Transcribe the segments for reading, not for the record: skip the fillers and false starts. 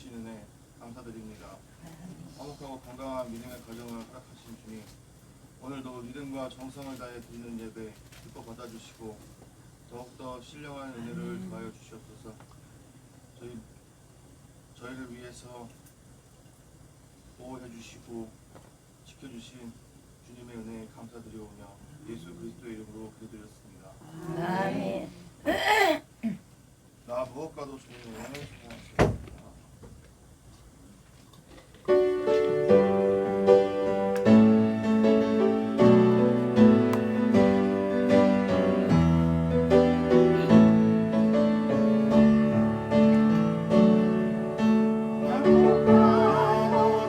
주신 은혜 감사드립니다. 화목하고 건강한 믿음의 가정을 허락하신 주님, 오늘도 믿음과 정성을 다해 드리는 예배 기뻐 받아주시고 더욱더 신령한 은혜를 더하여 주시옵소서. 저희를 위해서 보호해 주시고 지켜주신 주님의 은혜에 감사드리오며 예수 그리스도의 이름으로 기도드렸습니다. 아멘. 나 무엇과도 주님의 영광을 찬양하시옵소서.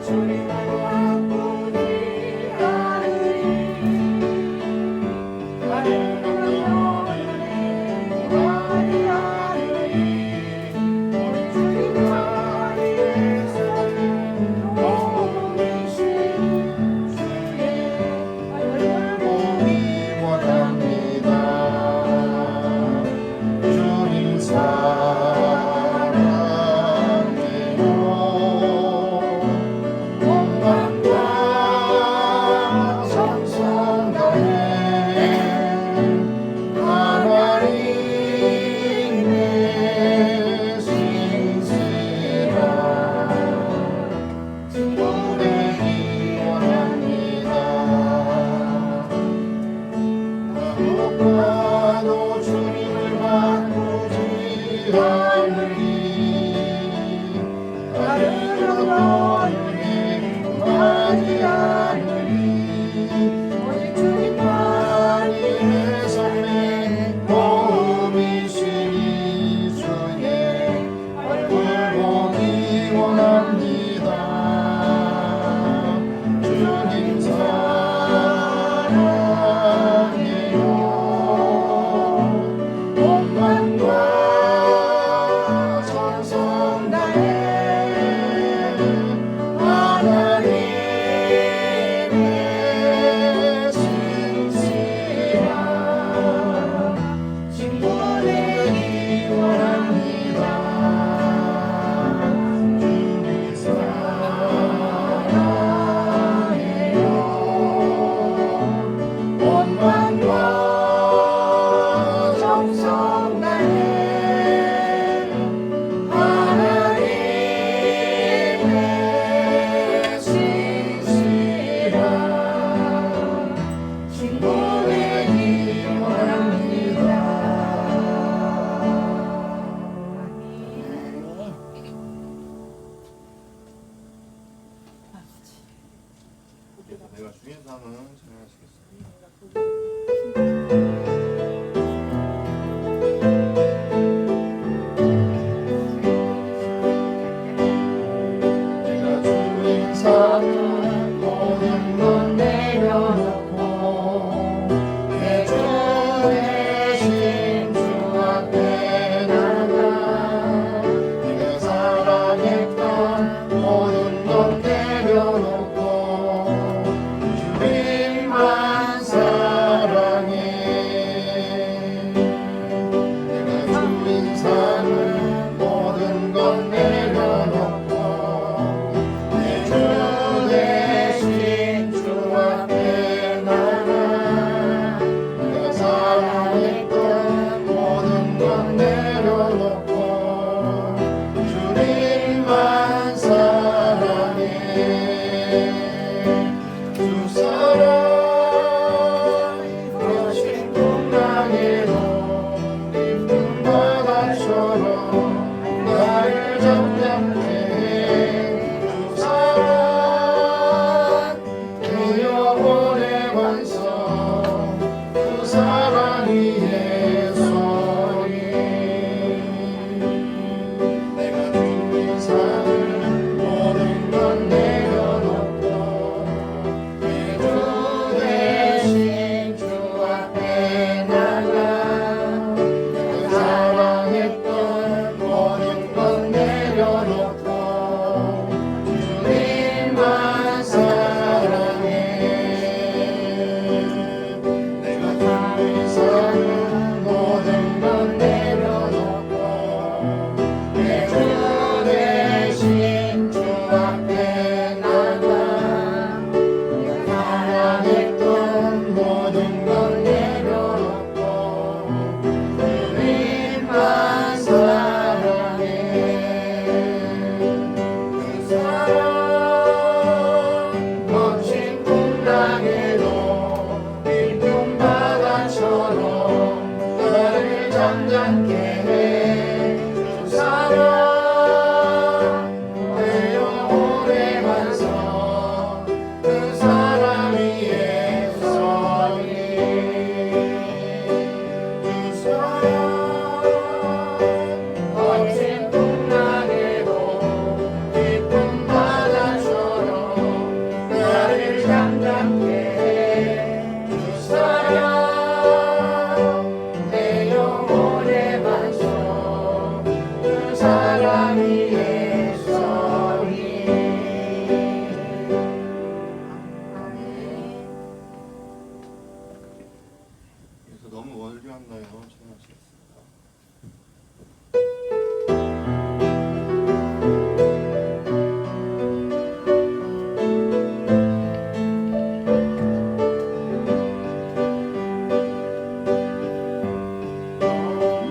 주님을 바꾸리 하느니 잠잠케 해주 사랑 내 영혼의 반석 그 사랑 위에 서리 주 사랑 거친 풍랑에도 깊은 바다처럼 나를 잠잠케 해주 사랑 내 영혼의 반석 그 사랑 위에 서리. 그래서 너무 멀리 왔나요? 청하시겠습니다.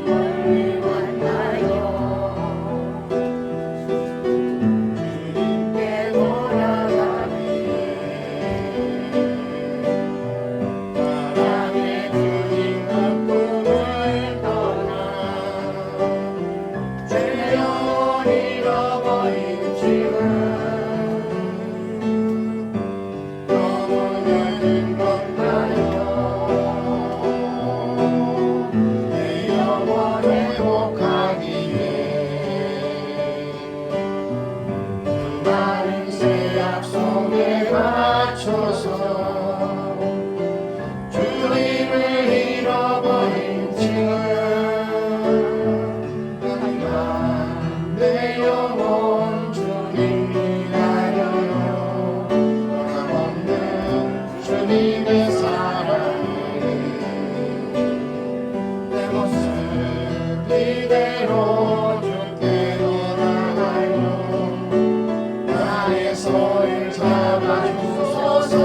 멀리 왔나요? 주님께 돌아가기에 사랑의 주님 그 꿈을 떠나 죄 영혼 잃어버린 지금 너무 늦은 건가요? 내 영혼 회복하기에 많은 새 약속에 맞춰서 주님을 잃어버린 지금 하지만 내 영혼 주님 기다려요. 변함없는 주님의 사랑이 내 모습 이대로 주께 돌아가요. 나의 손을 잡아주소서.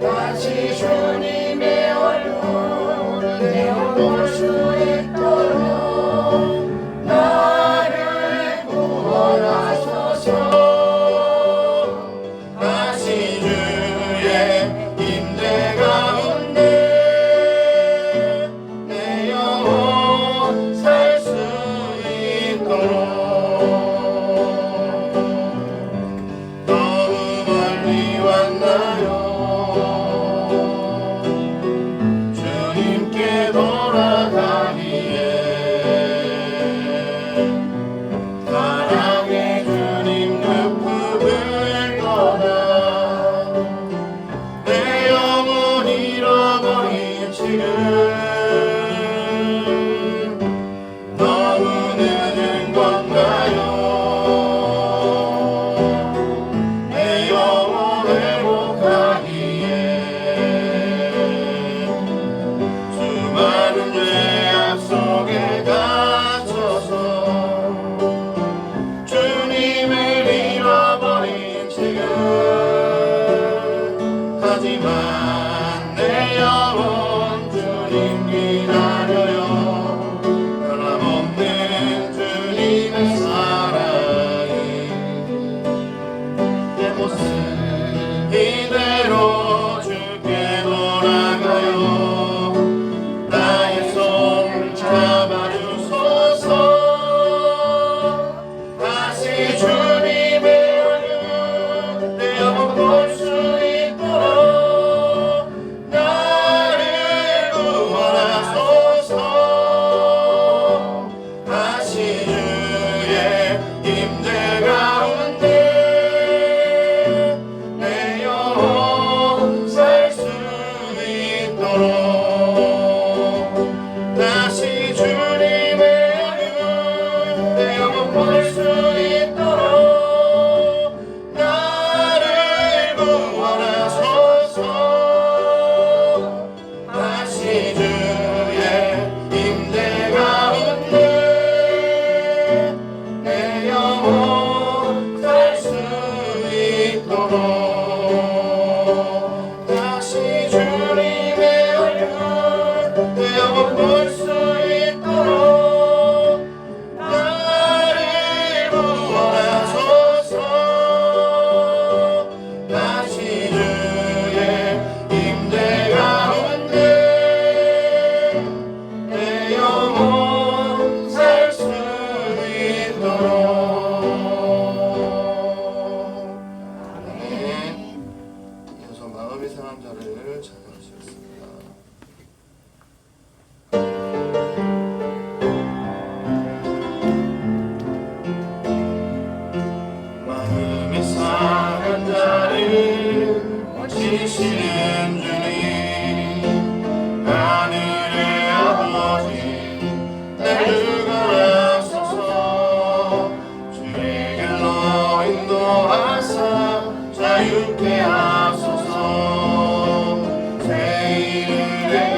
다시 주님의 얼굴 내어볼 수 있도록 나를 구원하소서. 다시 주의 임재 가운데 내 영혼 살 수 있도록. 너무 멀리 왔나요? 주님께 돌아가기에 사랑의 주님 그 품을 떠나 내 영혼 잃어버린 지금 너무 늦은 건가요? 내 영혼 회복하기에 수많은 죄악 속에 갇혀서 주님을 잃어버린 지금 하지만 내 영혼 주님 기다려요. 변함없는 주님의 사랑이 내 모습 이대로 주께 돌아가요. 나의 손을 잡아주소서. 다시 주님의 얼굴 내 영혼 볼 수 있도록 나를 구원하소서.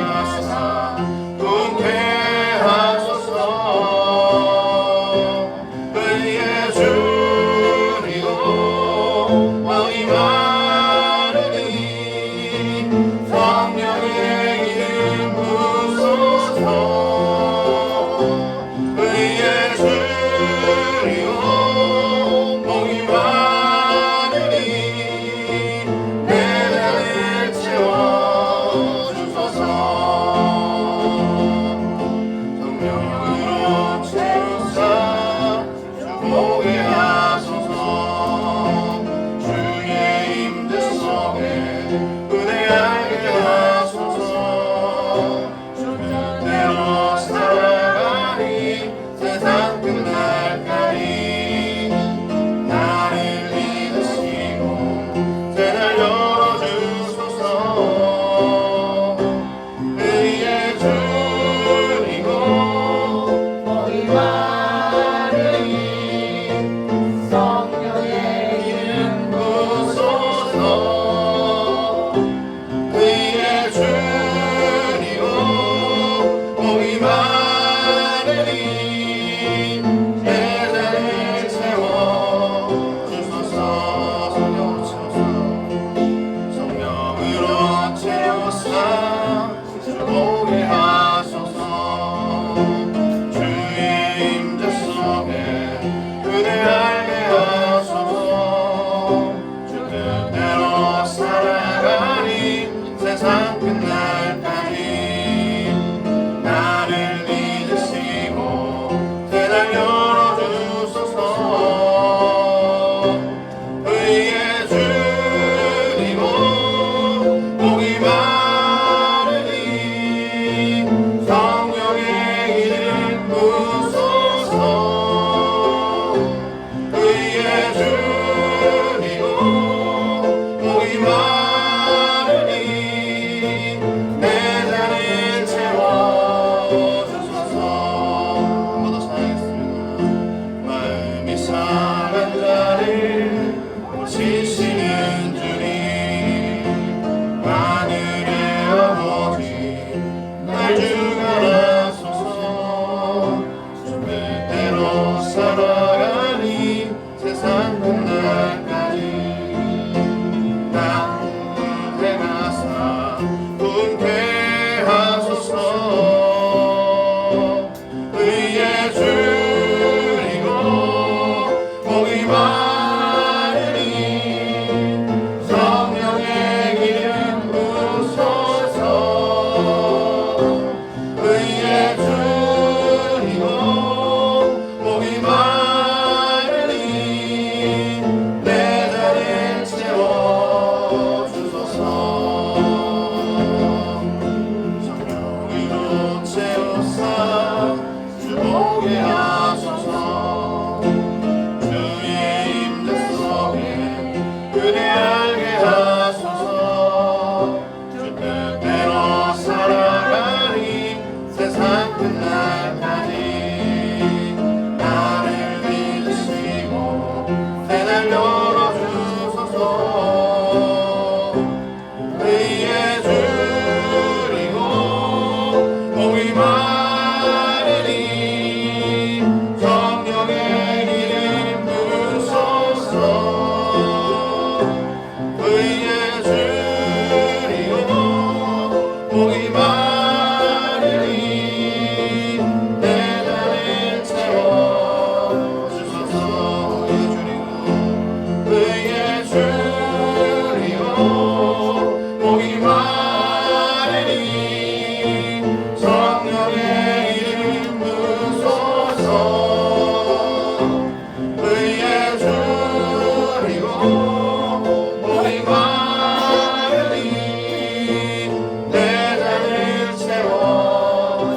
행하사 분케 하소서. 의의 주리고 왕이 많으니 성령의 이름 부소서. 의의 주리고 복이 많으니 내 잔을 채워주소서. 성령으로 채우사 주보게 하소서. 주의 임재 속에 은혜하게 하소서. 주 뜻대로 살아가니 세상 끝날까지 나를 믿으시고 새날 열어주소서. 의의 주리고 복이 많으니 성령의 이름 부소서. 의의 주리고 복이 많으니 내 잔을 채워주소서. 성령으로 채우사 주보게 하소서. 주의 임재 속에 은혜하게 하소서. 주 뜻대로 살아가니 세상 끝날까지 나를 믿으시고 새날 열어주소서. 의의 주리고 복이 많으니 성령의 이름 부소서. 의의 주리고 복이 많으니 내 잔을 채워주소서. 모두 사랑했습니다. 마음이 상한 자를 고치시는 주님, 하늘의 아버지 날 주관하소서. 주 뜻대로 살아가니 세상 끝날까지 나를 행하사 분케 하소서. 의의 주리고 복이 많으니 성령의 이름 부소서. 의의 주리고 복이 많으니 내 잔을 채워주소서. 성령으로 채우사 주보게 하소서. 주의 임재 속에 은혜하게 하소서. 주 뜻대로 살아가니 세상 끝날까지 나를 믿으시고 새날 열어주소서. 의의 주리고 복이 많으니 성령의 이름 부소서. 의의 주리고 복이 많으니 내 잔을 채워주소서. 의의 주리고 복이 많으니 성령의 이름 부소서. 의의 주리고 복이 많으니 내 잔을 채워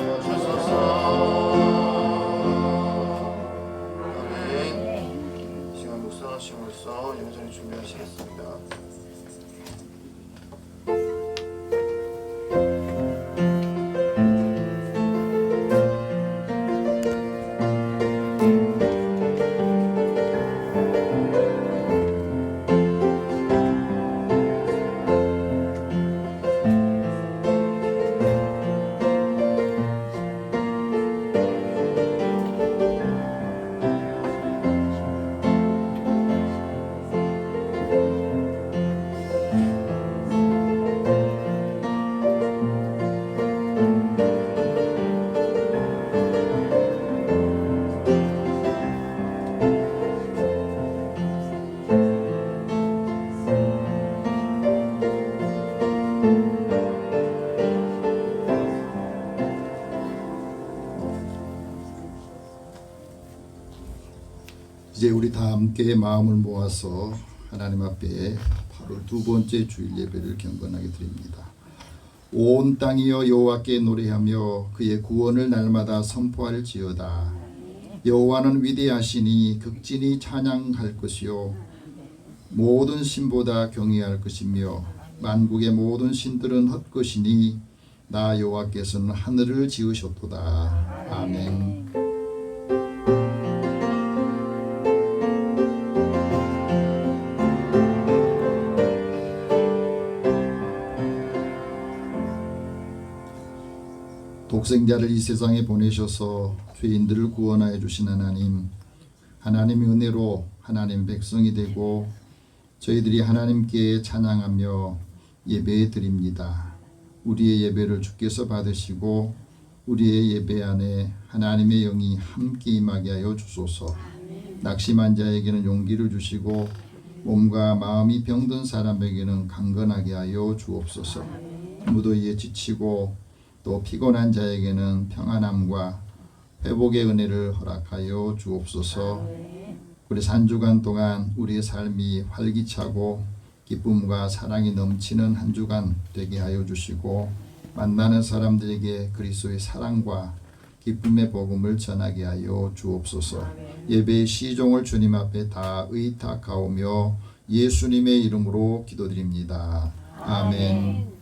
이제 우리 다 함께 마음을 모아서 하나님 앞에 8월 두 번째 주일 예배를 경건하게 드립니다. 온 땅이여 여호와께 노래하며 그의 구원을 날마다 선포할지어다. 여호와는 위대하시니 극진히 찬양할 것이요 모든 신보다 경외할 것이며 만국의 모든 신들은 헛것이니 나 여호와께서는 하늘을 지으셨도다. 아멘. 독생자를 이 세상에 보내셔서 죄인들을 구원하여 주신 하나님, 하나님의 은혜로 하나님의 백성이 되고 저희들이 하나님께 찬양하며 예배 드립니다. 우리의 예배를 주께서 받으시고 우리의 예배 안에 하나님의 영이 함께 임하게 하여 주소서. 낙심한 자에게는 용기를 주시고 몸과 마음이 병든 사람에게는 강건하게 하여 주옵소서. 무더위에 지치고 또 피곤한 자에게는 평안함과 회복의 은혜를 허락하여 주옵소서. 우리 한 주간 동안 우리의 삶이 활기차고 기쁨과 사랑이 넘치는 한 주간 되게 하여 주시고 만나는 사람들에게 그리스도의 사랑과 기쁨의 복음을 전하게 하여 주옵소서. 예배의 시종을 주님 앞에 다 의탁하오며 예수님의 이름으로 기도드립니다. 아멘.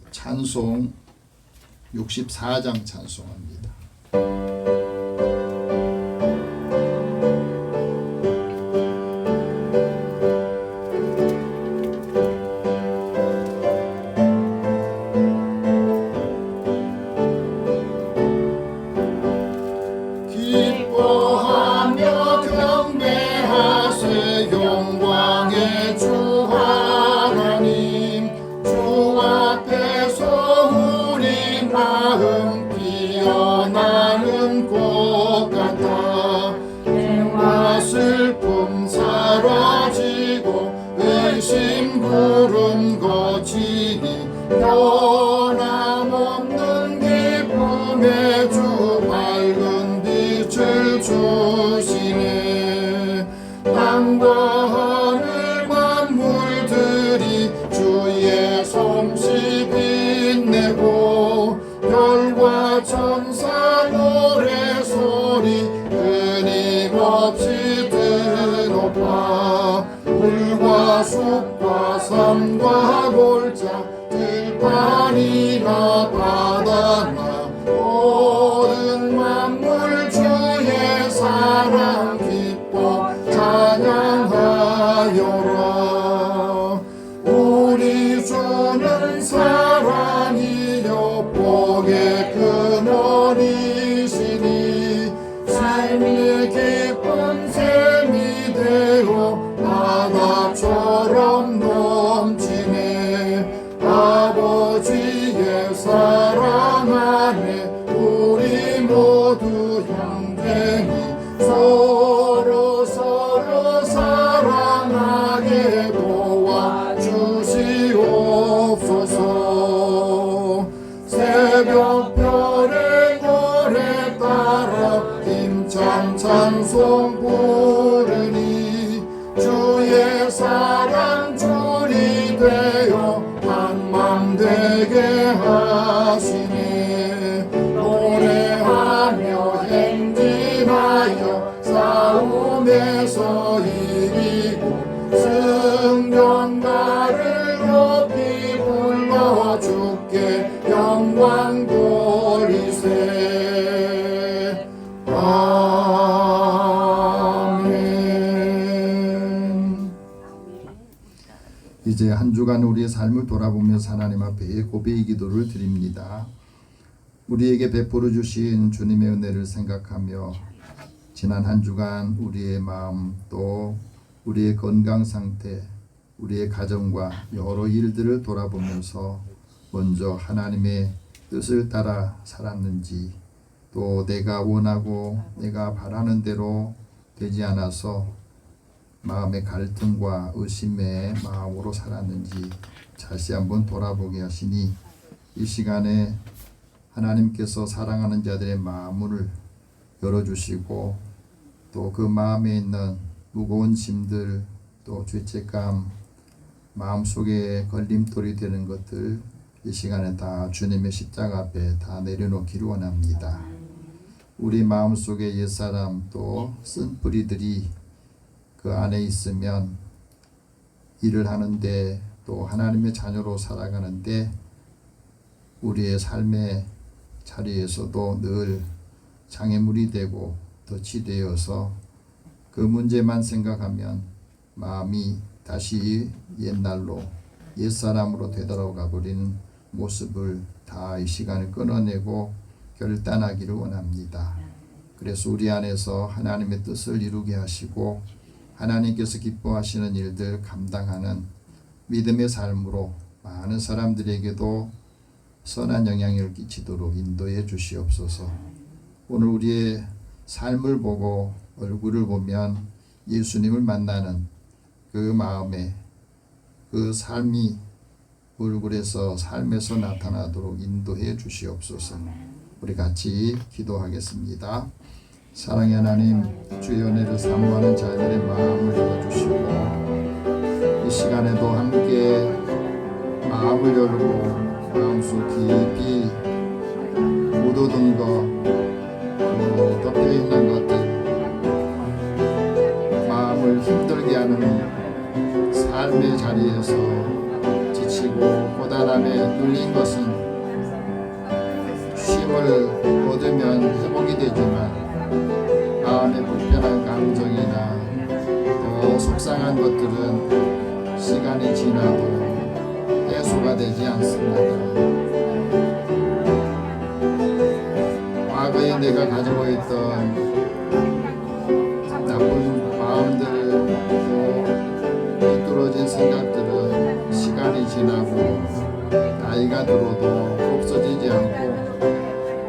찬송 64장 찬송합니다. 기뻐하며 경배하세 영광의 주 하나님 주 앞에서 우리 마음 피어나는 꽃 같아 행와 슬픔 사라지고 의심 구름 거치니 변함없는 기쁨의 주 밝은 빛을 주시네. 땅과 하늘 만물들이 주의 솜씨 빛내고 별과 천사 노래소리 끊임없이 드높아 물과 숲과 산과 골짜 들판이나 바다나 모든 만물 주의 사랑 기뻐 찬양하여라. 우리 주는 사랑이여 복의 근원이시니 삶이 기쁜 샘이 되어 바다처럼 넘치네. 아버지의 사랑 안에 우리 모두 형제니 서로 사랑하게 도와주시옵소서. 새벽별의 노래 따라 힘찬 찬송 부르니 주의 사랑 줄이 되어 한맘 되게 하시네. 노래하며 행진하여 싸움에서 이기고 승전가를 높이 불러 주께 영광 돌리세. 아멘. 이제 한 주간 우리의 삶을 돌아보면서 하나님 앞에 고백의 기도를 드립니다. 우리에게 베풀어 주신 주님의 은혜를 생각하며 지난 한 주간 우리의 마음 또 우리의 건강 상태, 우리의 가정과 여러 일들을 돌아보면서 먼저 하나님의 뜻을 따라 살았는지 또 내가 원하고 내가 바라는 대로 되지 않아서 마음의 갈등과 의심의 마음으로 살았는지 다시 한번 돌아보게 하시니 이 시간에 하나님께서 사랑하는 자들의 마음을 열어주시고 또 그 마음에 있는 무거운 짐들 또 죄책감 마음속에 걸림돌이 되는 것들 이 시간에 다 주님의 십자가 앞에 다 내려놓기를 원합니다. 우리 마음속에 옛사람 또 쓴뿌리들이 그 안에 있으면 일을 하는데 또 하나님의 자녀로 살아가는데 우리의 삶의 자리에서도 늘 장애물이 되고 덫이 되어서 그 문제만 생각하면 마음이 다시 옛날로 옛사람으로 되돌아가 버리는 모습을 다 이 시간에 끊어내고 결단하기를 원합니다. 그래서 우리 안에서 하나님의 뜻을 이루게 하시고 하나님께서 기뻐하시는 일들 감당하는 믿음의 삶으로 많은 사람들에게도 선한 영향을 끼치도록 인도해 주시옵소서. 오늘 우리의 삶을 보고 얼굴을 보면 예수님을 만나는 그 마음에 그 삶이 얼굴에서 삶에서 나타나도록 인도해 주시옵소서. 우리 같이 기도하겠습니다. 사랑의 하나님, 주의 은혜를 사모하는 자들의 마음을 열어주시고 이 시간에도 함께 마음을 열고 마음속 깊이 묻어둔 것, 덮여있는 것들, 마음을 힘들게 하는 삶의 자리에서 지치고 고단함에 눌린 것은 쉼을 얻으면 회복이 되지만 마음의 불편한 감정이나 또 속상한 것들은 시간이 지나도 해소가 되지 않습니다. 과거에 내가 가지고 있던 나쁜 마음들 또 삐뚤어진 생각들은 시간이 지나고 나이가 들어도 없어지지 않고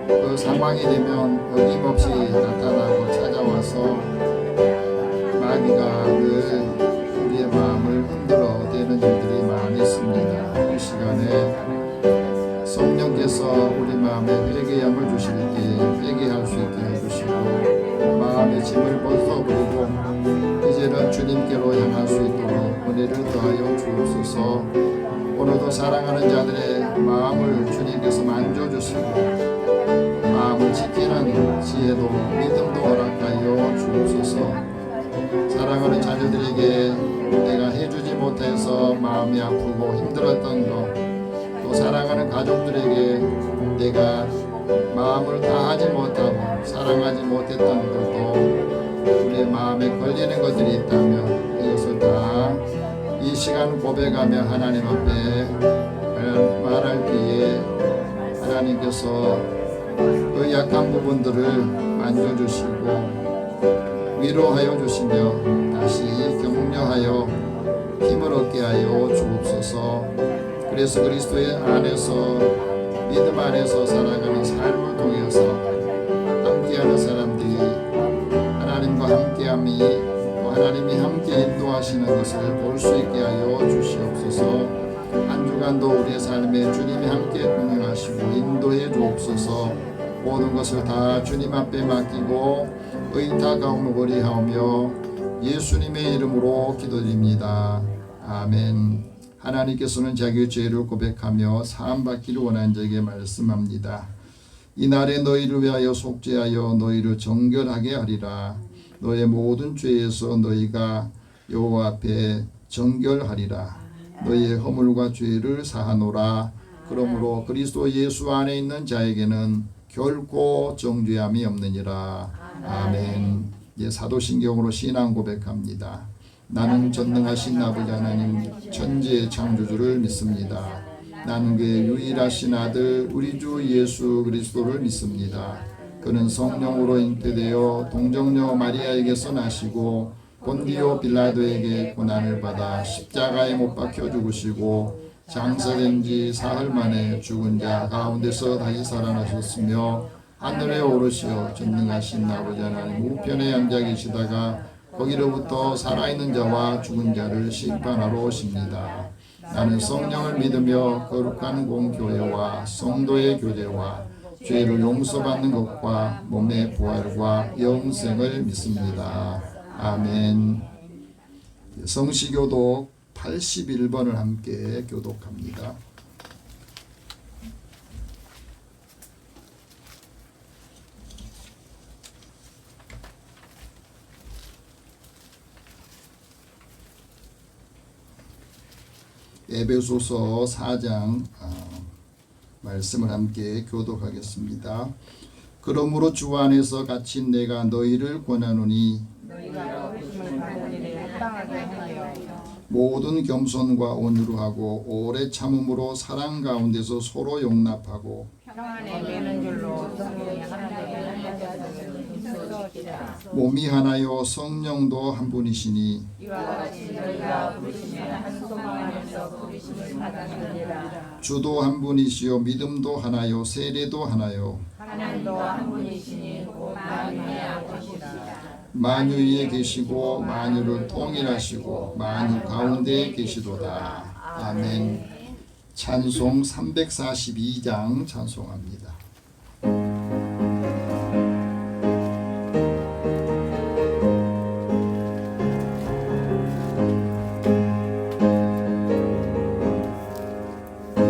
그 상황이 되면 어김없이 나타나고 찾아와서 마귀가 늘 우리의 마음을 흔들어 대는 일들이 많이 있습니다. 이 시간에 성령께서 우리 마음에 회개함을 주실 때 회개할 수 있게 해주시고 마음의 짐을 벗어버리고 이제는 주님께로 향할 수 있도록 은혜를 더하여 주옵소서. 오늘도 사랑하는 자들의 마음을 주님께서 만져주시고 마음을 지키는 지혜도 믿음도 허락하여 주옵소서. 사랑하는 자녀들에게 내가 해주지 못해서 마음이 아프고 힘들었던 것, 또 사랑하는 가족들에게 내가 마음을 다하지 못하고 사랑하지 못했던 것도 우리의 마음에 걸리는 것들이 있다면 이것을 다 이 시간 고백하며 하나님 앞에 말할 때에 하나님께서 그 약한 부분들을 만져주시고 위로하여 주시며 다시 격려하여 힘을 얻게 하여 주옵소서. 그래서 그리스도의 안에서 믿음 안에서 살아가는 삶을 통해서 함께하는 사람들이 하나님과 함께함이 또 하나님이 함께 인도하시는 것을 볼 수 있게 하여 주시옵소서. 한 주간도 우리의 삶에 주님이 함께 동행하시고 인도해 주옵소서. 모든 것을 다 주님 앞에 맡기고 의탁하고 거리하오며 예수님의 이름으로 기도드립니다. 아멘. 하나님께서는 자기의 죄를 고백하며 사함받기를 원하는 자에게 말씀합니다. 이날에 너희를 위하여 속죄하여 너희를 정결하게 하리라. 너의 모든 죄에서 너희가 여호와 앞에 정결하리라. 너희의 허물과 죄를 사하노라. 그러므로 그리스도 예수 안에 있는 자에게는 결코 정죄함이 없느니라. 아멘. 사도신경으로 신앙 고백합니다. 나는 전능하신 아버지 하나님 천지의 창조주를 믿습니다. 나는 그의 유일하신 아들 우리 주 예수 그리스도를 믿습니다. 그는 성령으로 잉태되어 동정녀 마리아에게서 나시고 본디오 빌라도에게 고난을 받아 십자가에 못 박혀 죽으시고 장사된 지 사흘 만에 죽은 자 가운데서 다시 살아나셨으며 하늘에 오르시어 전능하신 아버지 하나님 우편에 앉아 계시다가 거기로부터 살아있는 자와 죽은 자를 심판하러 오십니다. 나는 성령을 믿으며 거룩한 공교회와 성도의 교제와 죄를 용서받는 것과 몸의 부활과 영생을 믿습니다. 아멘. 성시교독 81번을 함께 교독합니다. 에베소서 4장 말씀을 함께 교독하겠습니다. 그러므로 주 안에서 갇힌 내가 너희를 권하노니 너희가 부르심을 받은 일에 합당하게 하여 모든 겸손과 온유로 하고 오래 참음으로 사랑 가운데서 서로 용납하고 평안에 매는 줄로 성령이 하나님의 한자됨을 힘쓰시라. 몸이 하나요 성령도 한 분이시니 이와 같이 너희가 부르심의 한 소망 안에서 부르심을 받았느니라. 주도 한 분이시요 믿음도 하나요 세례도 하나요 하나님도 한 분이시니 곧 만유의 아버지시라. 만유 위에 계시고 만유를 통일하시고 만유 가운데 계시도다. 아멘. 찬송 342장 찬송합니다.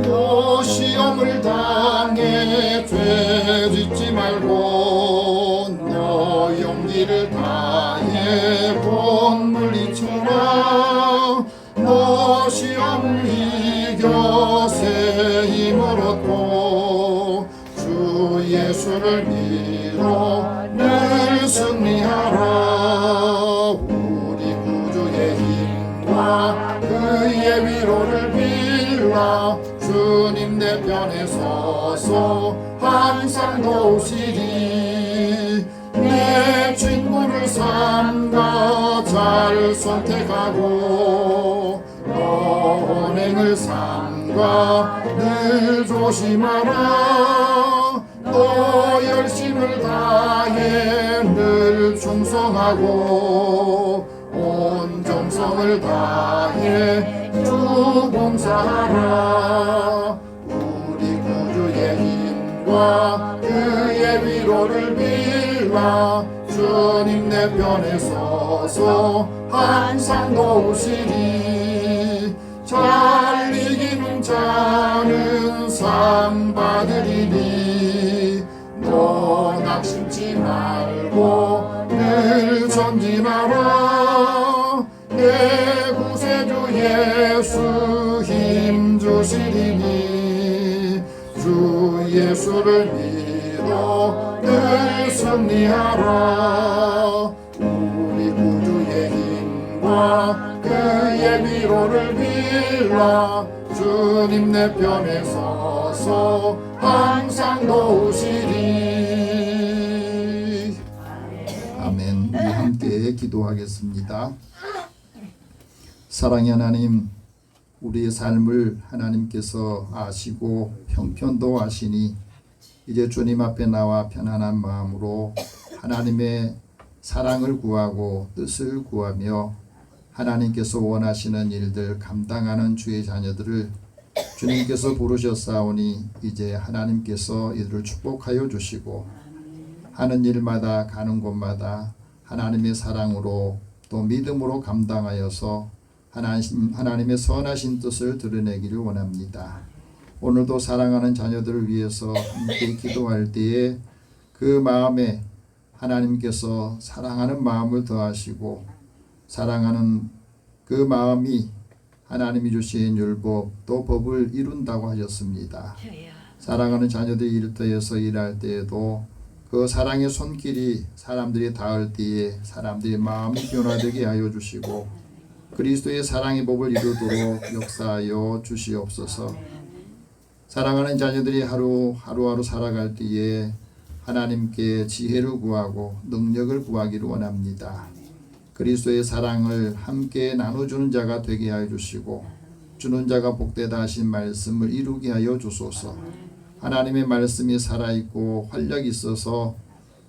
너 시험을 당해 죄 짓지 말고 너 용기를 다해 본 물리쳐라. 너 시험을 이겨 새 힘을 얻고 주 예수를 믿어 늘 승리하라. 우리 구주의 힘과 그의 위로를 빌라. 주님 내 편에 서서 항상 도우시리. 내 친구를 삼가 잘 선택하고 너 언행을 삼가 늘 조심하라. 너 열심을 다해 늘 충성하고 온 정성을 다해 주 봉사하라. 우리 구주의 힘과 그의 위로를 빌라. 주님 내 편에 서서 항상 도우시리. 잘 이기는 자는 상 받으리니 너 낙심치 말고 늘 전진하라. 내 구세주 예수 힘 주시리니 주 예수를 믿어 늘 승리하라. 우리 구주의 힘과 그의 위로를 빌라. 주님 내 편에 서서 항상 도우시리. 아멘. 우리 함께 기도하겠습니다. 사랑의 하나님, 우리의 삶을 하나님께서 아시고 형편도 아시니 이제 주님 앞에 나와 편안한 마음으로 하나님의 사랑을 구하고 뜻을 구하며 하나님께서 원하시는 일들 감당하는 주의 자녀들을 주님께서 부르셨사오니 이제 하나님께서 이들을 축복하여 주시고 하는 일마다 가는 곳마다 하나님의 사랑으로 또 믿음으로 감당하여서 하나님의 선하신 뜻을 드러내기를 원합니다. 오늘도 사랑하는 자녀들을 위해서 함께 기도할 때에 그 마음에 하나님께서 사랑하는 마음을 더하시고 사랑하는 그 마음이 하나님이 주신 율법 또 법을 이룬다고 하셨습니다. 사랑하는 자녀들이 일터에서 일할 때에도 그 사랑의 손길이 사람들이 닿을 때에 사람들의 마음이 변화되게 하여 주시고 그리스도의 사랑의 법을 이루도록 역사하여 주시옵소서. 사랑하는 자녀들이 하루하루 살아갈 때에 하나님께 지혜를 구하고 능력을 구하기를 원합니다. 그리스도의 사랑을 함께 나눠주는 자가 되게 하여 주시고 주는 자가 복되다 하신 말씀을 이루게 하여 주소서. 하나님의 말씀이 살아있고 활력이 있어서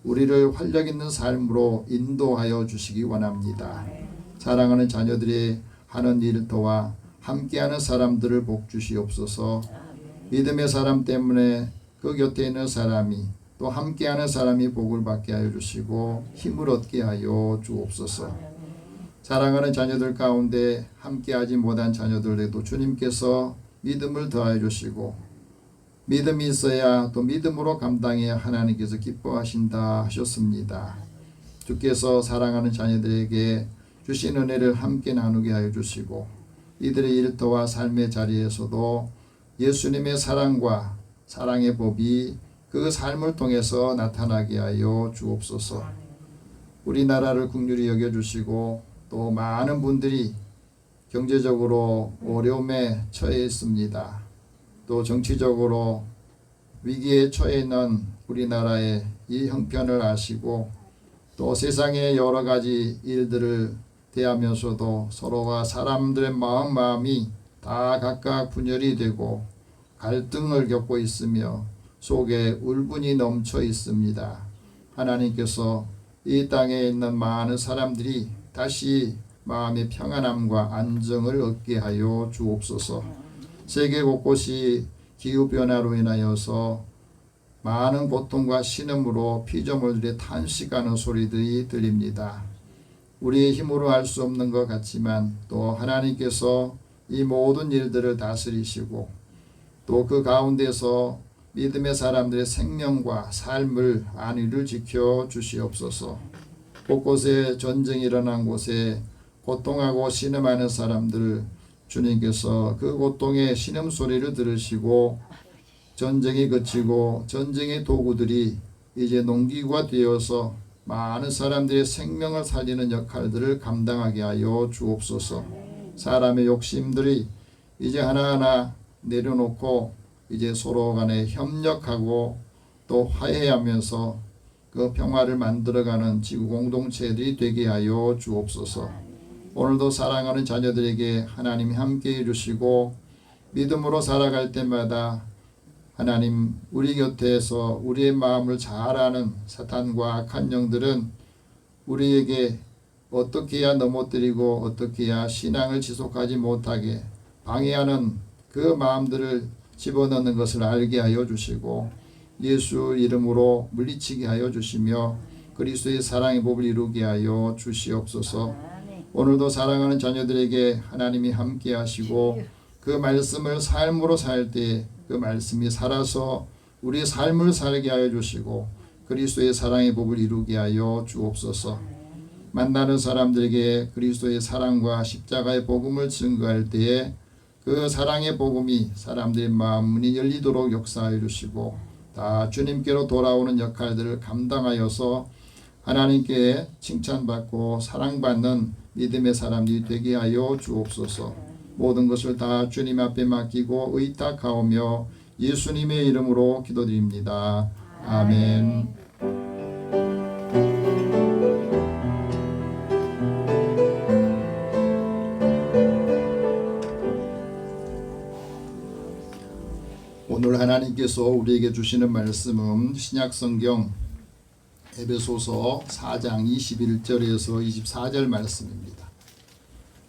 우리를 활력 있는 삶으로 인도하여 주시기 원합니다. 사랑하는 자녀들이 하는 일터와 함께하는 사람들을 복 주시옵소서. 믿음의 사람 때문에 그 곁에 있는 사람이 또 함께하는 사람이 복을 받게 하여 주시고 힘을 얻게 하여 주옵소서. 사랑하는 자녀들 가운데 함께하지 못한 자녀들에도 주님께서 믿음을 더하여 주시고 믿음이 있어야 또 믿음으로 감당해야 하나님께서 기뻐하신다 하셨습니다. 주께서 사랑하는 자녀들에게 주신 은혜를 함께 나누게 하여 주시고 이들의 일터와 삶의 자리에서도 예수님의 사랑과 사랑의 법이 그 삶을 통해서 나타나게 하여 주옵소서. 우리나라를 긍휼히 여겨주시고 또 많은 분들이 경제적으로 어려움에 처해 있습니다. 또 정치적으로 위기에 처해 있는 우리나라의 이 형편을 아시고 또 세상의 여러 가지 일들을 대하면서도 서로가 사람들의 마음이 다 각각 분열이 되고 갈등을 겪고 있으며 속에 울분이 넘쳐 있습니다. 하나님께서 이 땅에 있는 많은 사람들이 다시 마음의 평안함과 안정을 얻게 하여 주옵소서. 세계 곳곳이 기후변화로 인하여서 많은 고통과 신음으로 피조물들이 탄식하는 소리들이 들립니다. 우리의 힘으로 할 수 없는 것 같지만 또 하나님께서 이 모든 일들을 다스리시고 또 그 가운데서 믿음의 사람들의 생명과 삶을 안위를 지켜 주시옵소서. 곳곳에 전쟁이 일어난 곳에 고통하고 신음하는 사람들 주님께서 그 고통의 신음소리를 들으시고 전쟁이 그치고 전쟁의 도구들이 이제 농기구가 되어서 많은 사람들의 생명을 살리는 역할들을 감당하게 하여 주옵소서. 사람의 욕심들이 이제 하나하나 내려놓고 이제 서로 간에 협력하고 또 화해하면서 그 평화를 만들어가는 지구 공동체들이 되게 하여 주옵소서. 오늘도 사랑하는 자녀들에게 하나님이 함께해 주시고 믿음으로 살아갈 때마다 하나님 우리 곁에서 우리의 마음을 잘 아는 사탄과 악한 영들은 우리에게 어떻게 해야 넘어뜨리고 어떻게 해야 신앙을 지속하지 못하게 방해하는 그 마음들을 집어넣는 것을 알게 하여 주시고 예수 이름으로 물리치게 하여 주시며 그리스도의 사랑의 법을 이루게 하여 주시옵소서. 오늘도 사랑하는 자녀들에게 하나님이 함께 하시고 그 말씀을 삶으로 살 때 그 말씀이 살아서 우리의 삶을 살게 하여 주시고 그리스도의 사랑의 법을 이루게 하여 주옵소서. 만나는 사람들에게 그리스도의 사랑과 십자가의 복음을 증거할 때에 그 사랑의 복음이 사람들의 마음 문이 열리도록 역사하여 주시고 다 주님께로 돌아오는 역할들을 감당하여서 하나님께 칭찬받고 사랑받는 믿음의 사람들이 되게 하여 주옵소서. 모든 것을 다 주님 앞에 맡기고 의탁하오며 예수님의 이름으로 기도드립니다. 아멘. 오늘 하나님께서 우리에게 주시는 말씀은 신약성경 에베소서 4장 21절에서 24절 말씀입니다.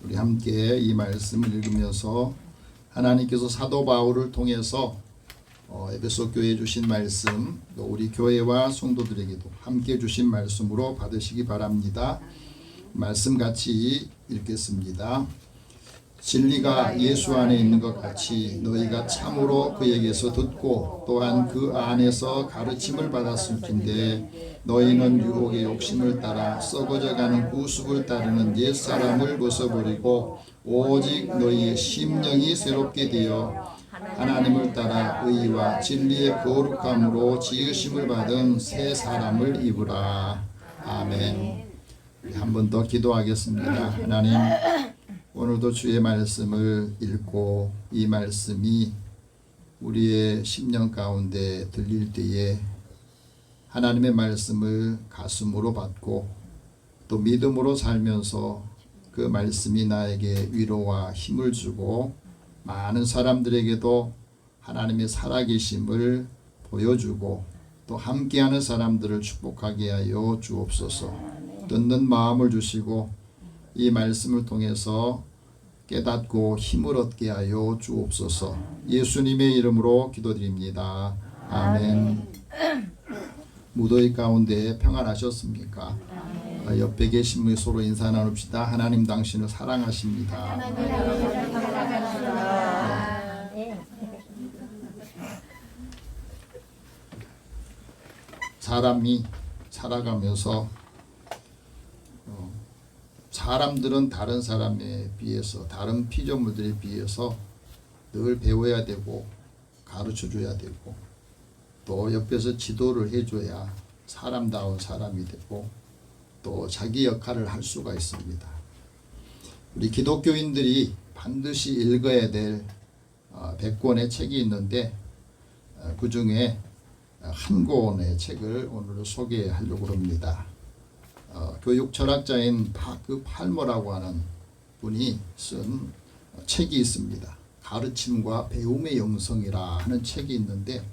우리 함께 이 말씀을 읽으면서 하나님께서 사도 바울을 통해서 에베소 교회에 주신 말씀, 또 우리 교회와 성도들에게도 함께 주신 말씀으로 받으시기 바랍니다. 말씀 같이 읽겠습니다. 진리가 예수 안에 있는 것 같이 너희가 참으로 그에게서 듣고 또한 그 안에서 가르침을 받았을 텐데 너희는 유혹의 욕심을 따라 썩어져가는 구습을 따르는 옛사람을 벗어버리고 오직 너희의 심령이 새롭게 되어 하나님을 따라 의와 진리의 거룩함으로 지으심을 받은 새 사람을 입으라. 아멘. 한 번 더 기도하겠습니다. 하나님, 오늘도 주의 말씀을 읽고 이 말씀이 우리의 심령 가운데 들릴 때에 하나님의 말씀을 가슴으로 받고 또 믿음으로 살면서 그 말씀이 나에게 위로와 힘을 주고 많은 사람들에게도 하나님의 살아계심을 보여주고 또 함께하는 사람들을 축복하게 하여 주옵소서. 듣는 마음을 주시고 이 말씀을 통해서 깨닫고 힘을 얻게 하여 주옵소서. 예수님의 이름으로 기도드립니다. 아멘. 무더위 가운데 평안하셨습니까? 옆에 계신 분이 서로 인사 나눕시다. 하나님 당신을 사랑하십니다. 사람이 살아가면서 사람들은 다른 사람에 비해서, 다른 피조물들에 비해서 늘 배워야 되고 가르쳐 줘야 되고 또 옆에서 지도를 해줘야 사람다운 사람이 되고 또 자기 역할을 할 수가 있습니다. 우리 기독교인들이 반드시 읽어야 될 100권의 책이 있는데 그 중에 한 권의 책을 오늘 소개하려고 합니다. 교육 철학자인 바크 팔머라고 하는 분이 쓴 책이 있습니다. 가르침과 배움의 영성이라 하는 책이 있는데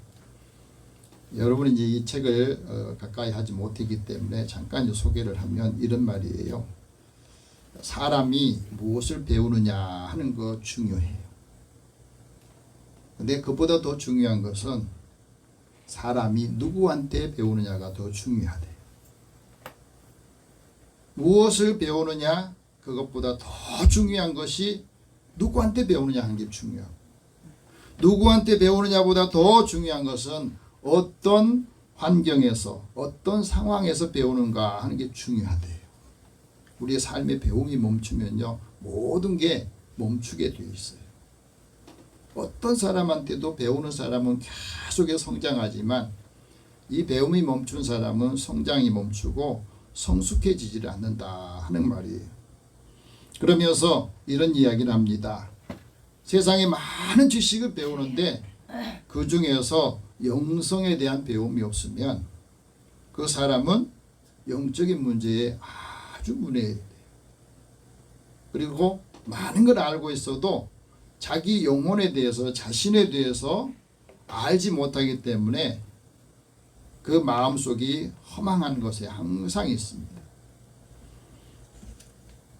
여러분이 이제 이 책을 가까이 하지 못했기 때문에 잠깐 소개를 하면 이런 말이에요. 사람이 무엇을 배우느냐 하는 거 중요해요. 근데 그보다 더 중요한 것은 사람이 누구한테 배우느냐가 더 중요하대요. 무엇을 배우느냐 그것보다 더 중요한 것이 누구한테 배우느냐 하는 게 중요하고 누구한테 배우느냐보다 더 중요한 것은 어떤 환경에서 어떤 상황에서 배우는가 하는 게 중요하대요. 우리의 삶의 배움이 멈추면요 모든 게 멈추게 되어 있어요. 어떤 사람한테도 배우는 사람은 계속해서 성장하지만 이 배움이 멈춘 사람은 성장이 멈추고 성숙해지지를 않는다 하는 말이에요. 그러면서 이런 이야기를 합니다. 세상에 많은 지식을 배우는데 그 중에서 영성에 대한 배움이 없으면 그 사람은 영적인 문제에 아주 문외해야 돼요. 그리고 많은 걸 알고 있어도 자기 영혼에 대해서 자신에 대해서 알지 못하기 때문에 그 마음속이 허망한 것에 항상 있습니다.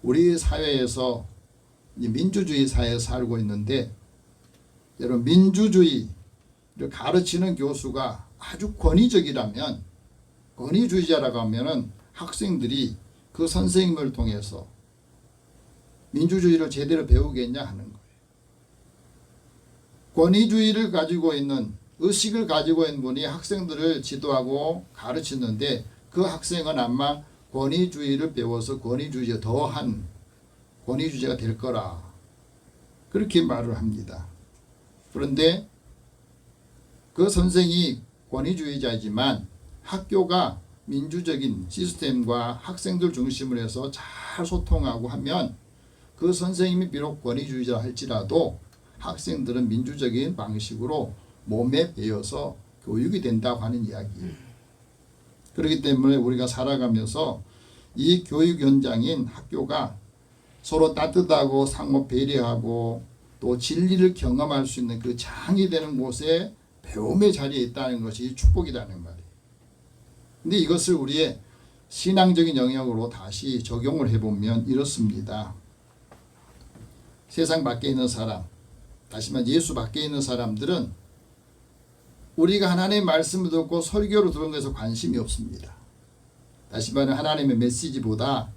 우리 사회에서 민주주의 사회에 살고 있는데 여러분 민주주의를 가르치는 교수가 아주 권위적이라면 권위주의자라고 하면은 학생들이 그 선생님을 통해서 민주주의를 제대로 배우겠냐 하는 거예요. 권위주의를 가지고 있는 의식을 가지고 있는 분이 학생들을 지도하고 가르치는데 그 학생은 아마 권위주의를 배워서 권위주의에 더한 권위주의가 될 거라 그렇게 말을 합니다. 그런데 그 선생이 권위주의자이지만 학교가 민주적인 시스템과 학생들 중심으로 해서 잘 소통하고 하면 그 선생님이 비록 권위주의자 할지라도 학생들은 민주적인 방식으로 몸에 배어서 교육이 된다고 하는 이야기예요. 그렇기 때문에 우리가 살아가면서 이 교육 현장인 학교가 서로 따뜻하고 상호 배려하고 또 진리를 경험할 수 있는 그 장이 되는 곳에 배움의 자리에 있다는 것이 축복이라는 말이에요. 근데 이것을 우리의 신앙적인 영역으로 다시 적용을 해보면 이렇습니다. 세상 밖에 있는 사람, 다시 말해 예수 밖에 있는 사람들은 우리가 하나님의 말씀을 듣고 설교를 들은 것에 관심이 없습니다. 다시 말해 하나님의 메시지보다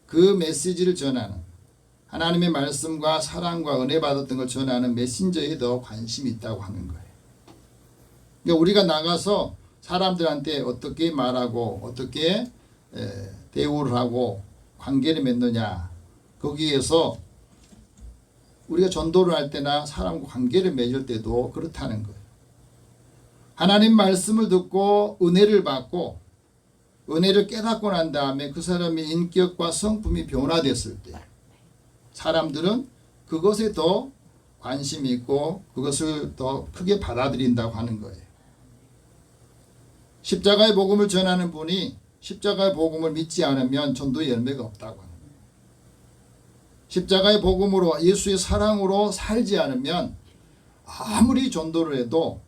그 메시지를 전하는 하나님의 말씀과 사랑과 은혜 받았던 걸 전하는 메신저에 더 관심이 있다고 하는 거예요. 그러니까 우리가 나가서 사람들한테 어떻게 말하고 어떻게 대우를 하고 관계를 맺느냐 거기에서 우리가 전도를 할 때나 사람과 관계를 맺을 때도 그렇다는 거예요. 하나님 말씀을 듣고 은혜를 받고 은혜를 깨닫고 난 다음에 그 사람의 인격과 성품이 변화됐을 때 사람들은 그것에 더 관심이 있고 그것을 더 크게 받아들인다고 하는 거예요. 십자가의 복음을 전하는 분이 십자가의 복음을 믿지 않으면 전도의 열매가 없다고 하는 거예요. 십자가의 복음으로 예수의 사랑으로 살지 않으면 아무리 전도를 해도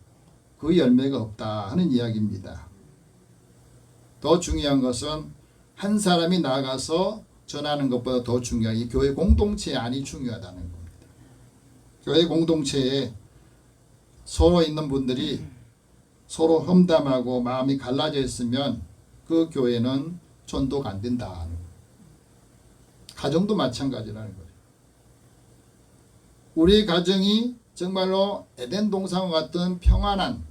그 열매가 없다 하는 이야기입니다. 더 중요한 것은 한 사람이 나가서 전하는 것보다 더 중요한 이 교회 공동체의 안이 중요하다는 겁니다. 교회 공동체에 서로 있는 분들이 서로 험담하고 마음이 갈라져 있으면 그 교회는 전도가 안 된다. 가정도 마찬가지라는 거예요. 우리의 가정이 정말로 에덴 동산과 같은 평안한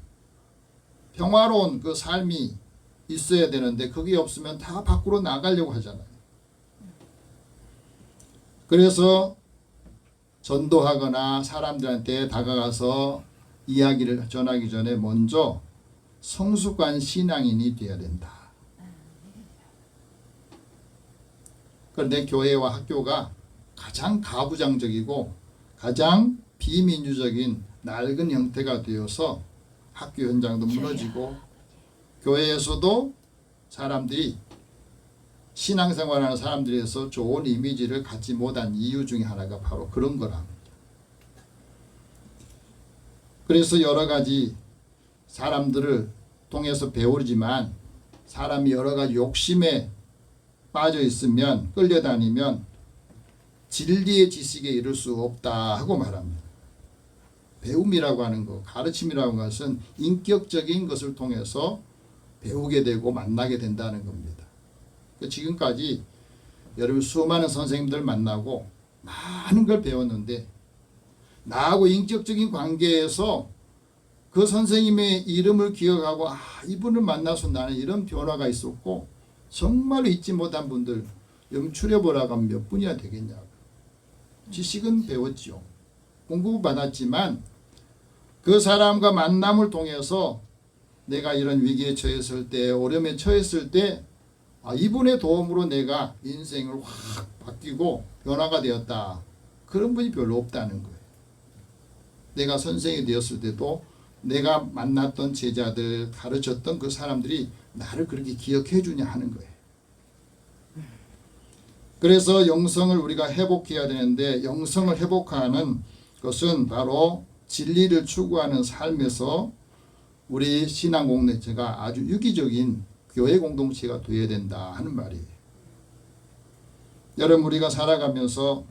평화로운 그 삶이 있어야 되는데 그게 없으면 다 밖으로 나가려고 하잖아요. 그래서 전도하거나 사람들한테 다가가서 이야기를 전하기 전에 먼저 성숙한 신앙인이 되어야 된다. 그런데 교회와 학교가 가장 가부장적이고 가장 비민주적인 낡은 형태가 되어서 학교 현장도 무너지고 교회에서도 사람들이 신앙생활하는 사람들에서 좋은 이미지를 갖지 못한 이유 중에 하나가 바로 그런 거랍니다. 그래서 여러 가지 사람들을 통해서 배우지만 사람이 여러 가지 욕심에 빠져 있으면 끌려다니면 진리의 지식에 이를 수 없다 하고 말합니다. 배움이라고 하는 것, 가르침이라고 하는 것은 인격적인 것을 통해서 배우게 되고 만나게 된다는 겁니다. 지금까지 여러분 수많은 선생님들 만나고 많은 걸 배웠는데 나하고 인격적인 관계에서 그 선생님의 이름을 기억하고 이분을 만나서 나는 이런 변화가 있었고 정말로 잊지 못한 분들 영출해보라고 하면 몇 분이나 되겠냐고. 지식은 배웠죠. 공부 받았지만 그 사람과 만남을 통해서 내가 이런 위기에 처했을 때 어려움에 처했을 때 이분의 도움으로 내가 인생을 확 바뀌고 변화가 되었다. 그런 분이 별로 없다는 거예요. 내가 선생이 되었을 때도 내가 만났던 제자들 가르쳤던 그 사람들이 나를 그렇게 기억해 주냐 하는 거예요. 그래서 영성을 우리가 회복해야 되는데 영성을 회복하는 것은 바로 진리를 추구하는 삶에서 우리 신앙 공동체가 아주 유기적인 교회 공동체가 되어야 된다 하는 말이에요. 여러분 우리가 살아가면서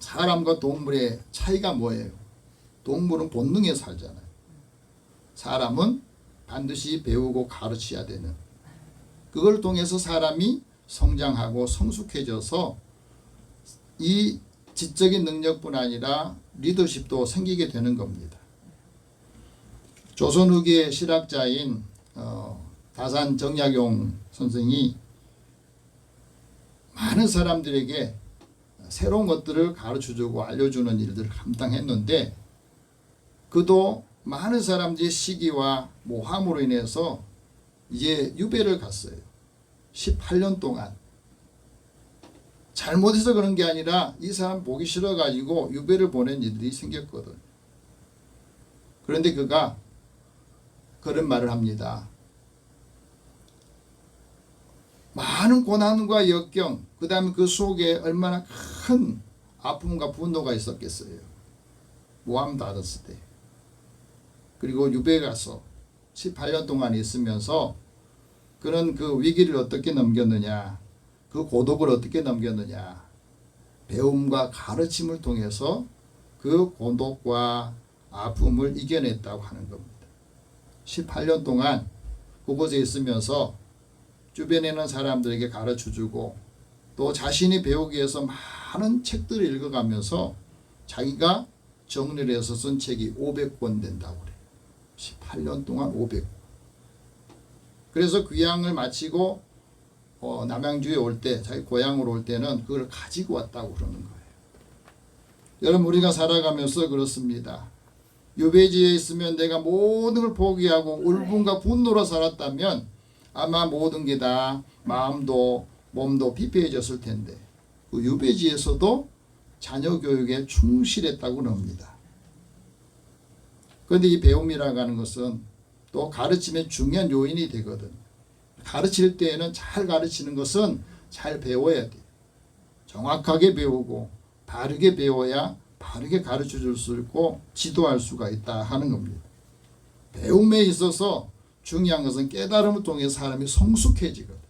사람과 동물의 차이가 뭐예요? 동물은 본능에 살잖아요. 사람은 반드시 배우고 가르쳐야 되는 그걸 통해서 사람이 성장하고 성숙해져서 이 지적인 능력뿐 아니라 리더십도 생기게 되는 겁니다. 조선 후기의 실학자인 다산 정약용 선생이 많은 사람들에게 새로운 것들을 가르쳐주고 알려주는 일들을 감당했는데 그도 많은 사람들의 시기와 모함으로 인해서 이제 유배를 갔어요. 18년 동안. 잘못해서 그런 게 아니라 이 사람 보기 싫어가지고 유배를 보낸 일들이 생겼거든. 그런데 그가 그런 말을 합니다. 많은 고난과 역경, 그 다음에 그 속에 얼마나 큰 아픔과 분노가 있었겠어요. 모함 받았을 때. 그리고 유배 가서 18년 동안 있으면서 그는 그 위기를 어떻게 넘겼느냐, 그 고독을 어떻게 넘겼느냐, 배움과 가르침을 통해서 그 고독과 아픔을 이겨냈다고 하는 겁니다. 18년 동안 그곳에 있으면서 주변에 있는 사람들에게 가르쳐주고 또 자신이 배우기 위해서 많은 책들을 읽어가면서 자기가 정리를 해서 쓴 책이 500권 된다고 그래요. 18년 동안 500권. 그래서 귀향을 마치고 남양주에 올 때, 자기 고향으로 올 때는 그걸 가지고 왔다고 그러는 거예요. 여러분 우리가 살아가면서 그렇습니다. 유배지에 있으면 내가 모든 걸 포기하고 울분과 분노로 살았다면 아마 모든 게 다 마음도 몸도 피폐해졌을 텐데 그 유배지에서도 자녀 교육에 충실했다고 합니다. 그런데 이 배움이라고 하는 것은 또 가르침의 중요한 요인이 되거든. 가르칠 때에는 잘 가르치는 것은 잘 배워야 돼. 정확하게 배우고 바르게 배워야 바르게 가르쳐 줄 수 있고 지도할 수가 있다 하는 겁니다. 배움에 있어서 중요한 것은 깨달음을 통해 사람이 성숙해지거든.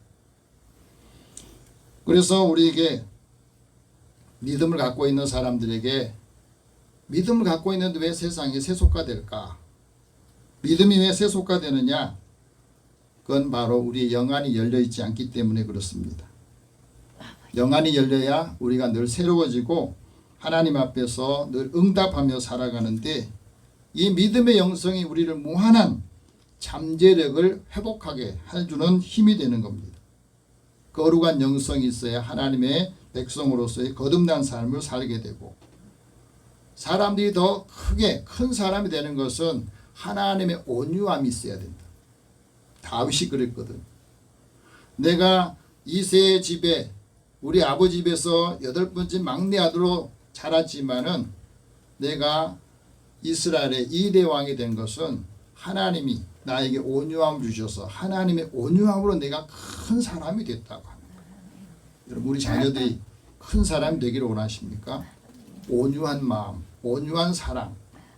그래서 우리에게 믿음을 갖고 있는 사람들에게 믿음을 갖고 있는데 왜 세상이 세속화될까? 믿음이 왜 세속화되느냐? 그건 바로 우리의 영안이 열려 있지 않기 때문에 그렇습니다. 영안이 열려야 우리가 늘 새로워지고 하나님 앞에서 늘 응답하며 살아가는데, 이 믿음의 영성이 우리를 무한한 잠재력을 회복하게 해주는 힘이 되는 겁니다. 거룩한 영성이 있어야 하나님의 백성으로서의 거듭난 삶을 살게 되고, 사람들이 더 크게 큰 사람이 되는 것은 하나님의 온유함이 있어야 된다. 다윗이 그랬거든. 내가 이새의 집에, 우리 아버지 집에서 8번째 막내 아들로 자랐지만은 내가 이스라엘의 2대 왕이 된 것은 하나님이 나에게 온유함을 주셔서 하나님의 온유함으로 내가 큰 사람이 됐다고 합니다. 여러분, 우리 자녀들이 큰 사람이 되기를 원하십니까? 온유한 마음, 온유한 사랑,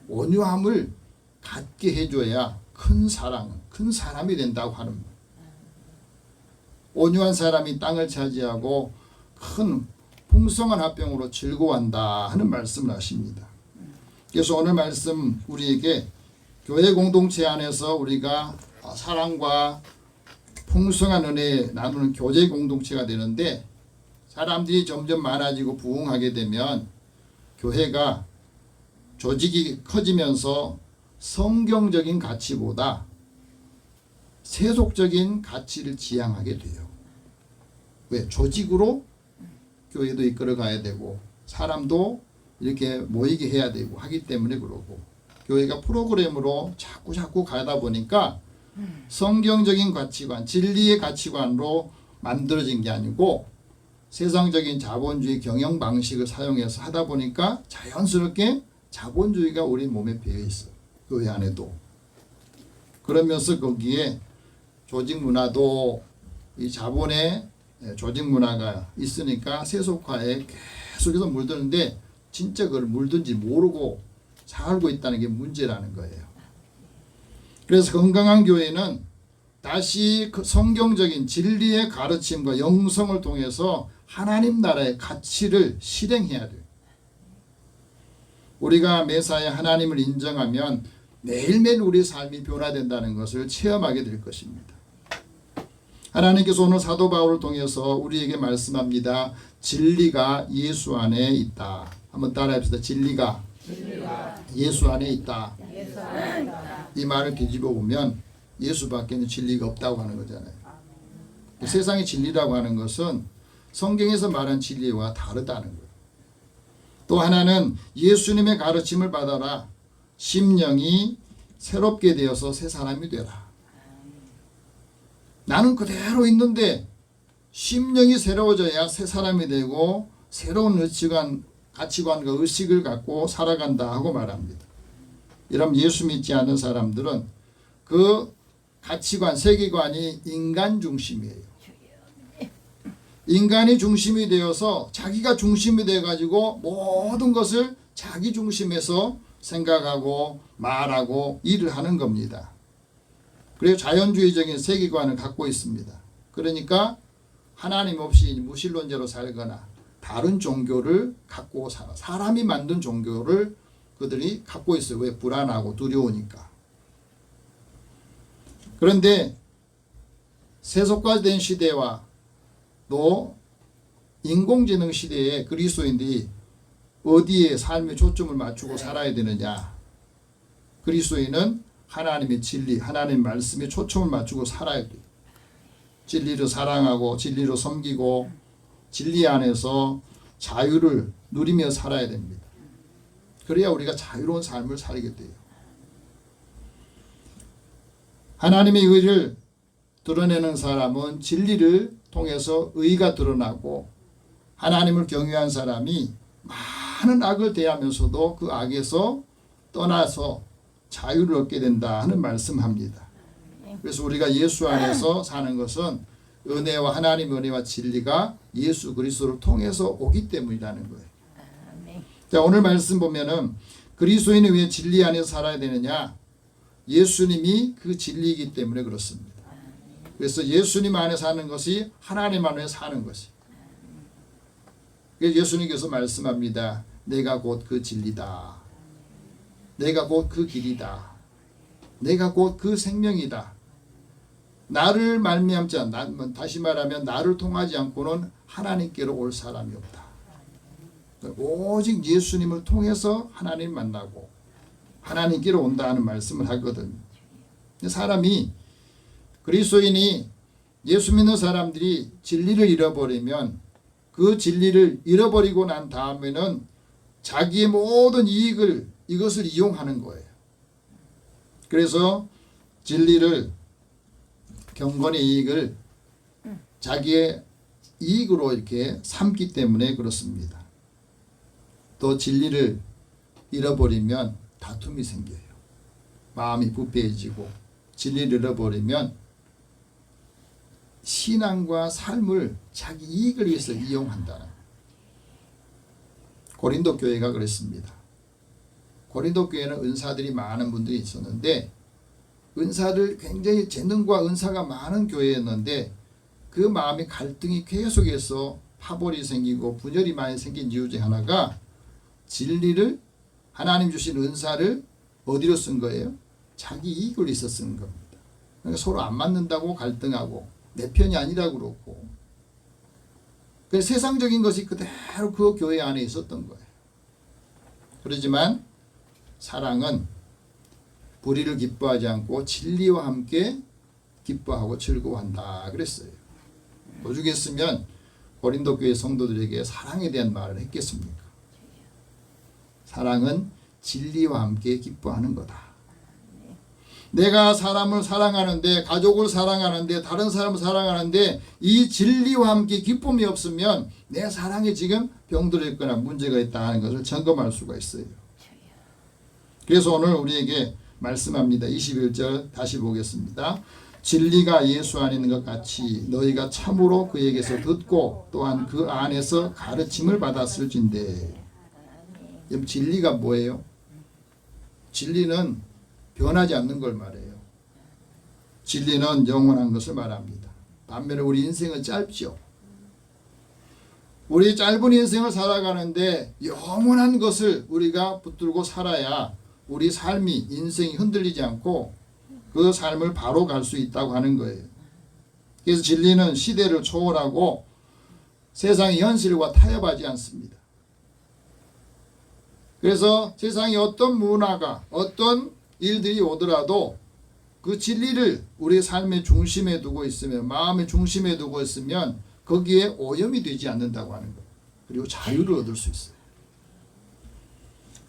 온유함을 갖게 해줘야 큰 사랑은 큰 사람이 된다고 하는 거예요. 온유한 사람이 땅을 차지하고 큰 풍성한 화병으로 즐거워한다 하는 말씀을 하십니다. 그래서 오늘 말씀 우리에게 교회 공동체 안에서 우리가 사랑과 풍성한 은혜 나누는 교제 공동체가 되는데, 사람들이 점점 많아지고 부흥하게 되면 교회가 조직이 커지면서 성경적인 가치보다 세속적인 가치를 지향하게 돼요. 왜? 조직으로 교회도 이끌어 가야 되고 사람도 이렇게 모이게 해야 되고 하기 때문에 그러고, 교회가 프로그램으로 자꾸 가다 보니까 성경적인 가치관, 진리의 가치관으로 만들어진 게 아니고 세상적인 자본주의 경영 방식을 사용해서 하다 보니까 자연스럽게 자본주의가 우리 몸에 배어 있어요. 교회 안에도. 그러면서 거기에 조직 문화도, 이 자본의 조직 문화가 있으니까 세속화에 계속해서 물드는데, 진짜 그걸 물든지 모르고 살고 있다는 게 문제라는 거예요. 그래서 건강한 교회는 다시 그 성경적인 진리의 가르침과 영성을 통해서 하나님 나라의 가치를 실행해야 돼요. 우리가 매사에 하나님을 인정하면 매일매일 우리 삶이 변화된다는 것을 체험하게 될 것입니다. 하나님께서 오늘 사도 바울을 통해서 우리에게 말씀합니다. 진리가 예수 안에 있다. 한번 따라합시다. 진리가 예수 안에 있다. 이 말을 뒤집어 보면 예수밖에는 진리가 없다고 하는 거잖아요. 세상의 진리라고 하는 것은 성경에서 말한 진리와 다르다는 거예요. 또 하나는 예수님의 가르침을 받아라. 심령이 새롭게 되어서 새 사람이 되라. 나는 그대로 있는데 심령이 새로워져야 새 사람이 되고 새로운 가치관과 의식을 갖고 살아간다 하고 말합니다. 이런 예수 믿지 않는 사람들은 그 가치관, 세계관이 인간 중심이에요. 인간이 중심이 되어서 자기가 중심이 되어가지고 모든 것을 자기 중심에서 생각하고 말하고 일을 하는 겁니다. 그래서 자연주의적인 세계관을 갖고 있습니다. 그러니까 하나님 없이 무신론자로 살거나 다른 종교를 갖고 살아. 사람이 만든 종교를 그들이 갖고 있어요. 왜? 불안하고 두려우니까. 그런데 세속화된 시대와 또 인공지능 시대에 그리스도인들이 어디에 삶의 초점을 맞추고 살아야 되느냐. 그리스도인은 하나님의 진리, 하나님 말씀에 초점을 맞추고 살아야 돼요. 진리를 사랑하고 진리로 섬기고 진리 안에서 자유를 누리며 살아야 됩니다. 그래야 우리가 자유로운 삶을 살게 돼요. 하나님의 의를 드러내는 사람은 진리를 통해서 의가 드러나고, 하나님을 경외한 사람이 많은 악을 대하면서도 그 악에서 떠나서 자유를 얻게 된다 하는 말씀합니다. 그래서 우리가 예수 안에서 사는 것은 은혜와 하나님의 은혜와 진리가 예수 그리스도를 통해서 오기 때문이라는 거예요. 자, 오늘 말씀 보면은 그리스도인이 왜 진리 안에서 살아야 되느냐? 예수님이 그 진리이기 때문에 그렇습니다. 그래서 예수님 안에 사는 것이 하나님 안에 사는 것이. 그래서 예수님께서 말씀합니다. 내가 곧 그 진리다. 내가 곧 그 길이다. 내가 곧 그 생명이다. 나를 말미암지 않, 다시 말하면 나를 통하지 않고는 하나님께로 올 사람이 없다. 오직 예수님을 통해서 하나님 만나고 하나님께로 온다는 말씀을 하거든요. 사람이, 그리스도인이, 예수 믿는 사람들이 진리를 잃어버리면 그 진리를 잃어버리고 난 다음에는 자기의 모든 이익을, 이것을 이용하는 거예요. 그래서 진리를, 경건의 이익을 자기의 이익으로 이렇게 삼기 때문에 그렇습니다. 또 진리를 잃어버리면 다툼이 생겨요. 마음이 부패해지고, 진리를 잃어버리면 신앙과 삶을 자기 이익을 위해서 이용한다는, 고린도 교회가 그랬습니다. 고린도 교회는 은사들이 많은 분들이 있었는데, 은사들, 굉장히 재능과 은사가 많은 교회였는데 그 마음의 갈등이 계속해서 파벌이 생기고 분열이 많이 생긴 이유 중 하나가, 진리를, 하나님 주신 은사를 어디로 쓴 거예요? 자기 이익을 위해서 쓴 겁니다. 그러니까 서로 안 맞는다고 갈등하고, 내 편이 아니라고 그러고, 그래서 세상적인 것이 그대로 그 교회 안에 있었던 거예요. 그렇지만 사랑은 불의를 기뻐하지 않고 진리와 함께 기뻐하고 즐거워한다 그랬어요. 오죽했으면 고린도 교회 성도들에게 사랑에 대한 말을 했겠습니까? 사랑은 진리와 함께 기뻐하는 거다. 내가 사람을 사랑하는데, 가족을 사랑하는데, 다른 사람을 사랑하는데 이 진리와 함께 기쁨이 없으면 내 사랑에 지금 병들어 있거나 문제가 있다 하는 것을 점검할 수가 있어요. 그래서 오늘 우리에게 말씀합니다. 21절 다시 보겠습니다. 진리가 예수 안에 있는 것 같이 너희가 참으로 그에게서 듣고 또한 그 안에서 가르침을 받았을진데. 진리가 뭐예요? 진리는 변하지 않는 걸 말해요. 진리는 영원한 것을 말합니다. 반면에 우리 인생은 짧죠. 우리 짧은 인생을 살아가는데 영원한 것을 우리가 붙들고 살아야 우리 삶이, 인생이 흔들리지 않고 그 삶을 바로 갈 수 있다고 하는 거예요. 그래서 진리는 시대를 초월하고 세상의 현실과 타협하지 않습니다. 그래서 세상에 어떤 문화가, 어떤 일들이 오더라도 그 진리를 우리 삶의 중심에 두고 있으면, 마음의 중심에 두고 있으면 거기에 오염이 되지 않는다고 하는 거예요. 그리고 자유를 얻을 수 있어요.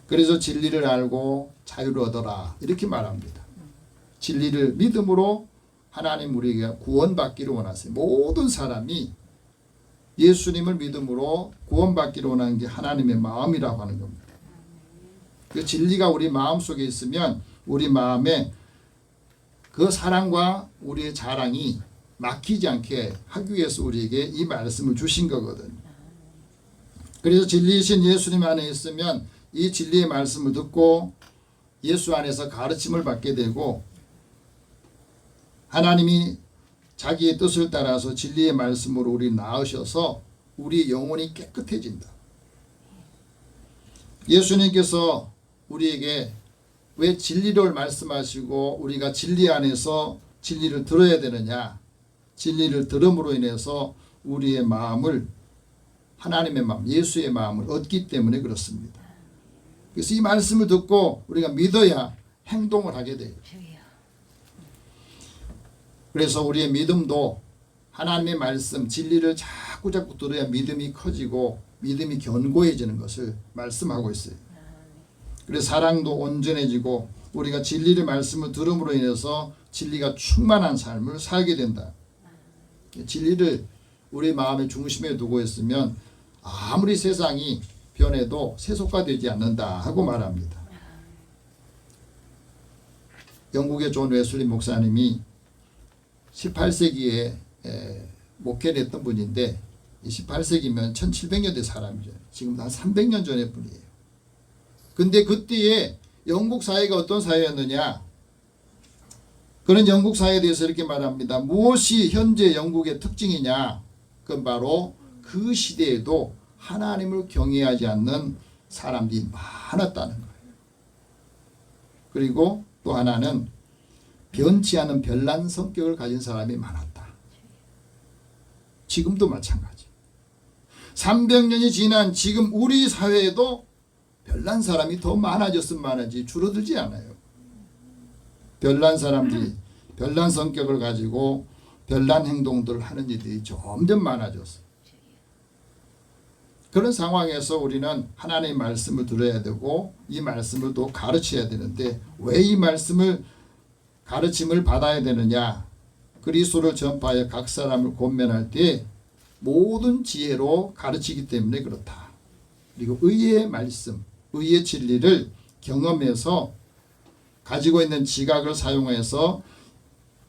그래서 진리를 알고 자유를 얻어라 이렇게 말합니다. 진리를 믿음으로 하나님 우리에게 구원받기를 원하세요. 모든 사람이 예수님을 믿음으로 구원받기를 원하는 게 하나님의 마음이라고 하는 겁니다. 그 진리가 우리 마음속에 있으면 우리 마음에 그 사랑과 우리의 자랑이 막히지 않게 하기 위해서 우리에게 이 말씀을 주신 거거든요. 그래서 진리이신 예수님 안에 있으면 이 진리의 말씀을 듣고 예수 안에서 가르침을 받게 되고, 하나님이 자기의 뜻을 따라서 진리의 말씀으로 우리 낳으셔서 우리 영혼이 깨끗해진다. 예수님께서 우리에게 왜 진리를 말씀하시고 우리가 진리 안에서 진리를 들어야 되느냐? 진리를 들음으로 인해서 우리의 마음을, 하나님의 마음, 예수의 마음을 얻기 때문에 그렇습니다. 그래서 이 말씀을 듣고 우리가 믿어야 행동을 하게 돼요. 그래서 우리의 믿음도 하나님의 말씀, 진리를 자꾸 들어야 믿음이 커지고 믿음이 견고해지는 것을 말씀하고 있어요. 그래서 사랑도 온전해지고 우리가 진리의 말씀을 들음으로 인해서 진리가 충만한 삶을 살게 된다. 진리를 우리 마음의 중심에 두고 있으면 아무리 세상이 변해도 세속화되지 않는다 하고 말합니다. 영국의 존 웨슬리 목사님이 18세기에 목회를 했던 분인데, 18세기면 1700년대 사람이죠. 지금 한 300년 전의 분이에요. 근데 그때의 영국 사회가 어떤 사회였느냐? 그는 영국 사회에 대해서 이렇게 말합니다. 무엇이 현재 영국의 특징이냐? 그건 바로 그 시대에도 하나님을 경외하지 않는 사람들이 많았다는 거예요. 그리고 또 하나는 변치 않은 별난 성격을 가진 사람이 많았다. 지금도 마찬가지. 300년이 지난 지금 우리 사회에도 별난 사람이 더 많아졌으면 많아지 줄어들지 않아요. 별난 사람들이 별난 성격을 가지고 별난 행동들을 하는 이들이 점점 많아졌어요. 그런 상황에서 우리는 하나님의 말씀을 들어야 되고 이 말씀을 또 가르쳐야 되는데 왜 이 말씀을 가르침을 받아야 되느냐? 그리스도를 전파하여 각 사람을 권면할 때 모든 지혜로 가르치기 때문에 그렇다. 그리고 의의 말씀, 의의 진리를 경험해서 가지고 있는 지각을 사용해서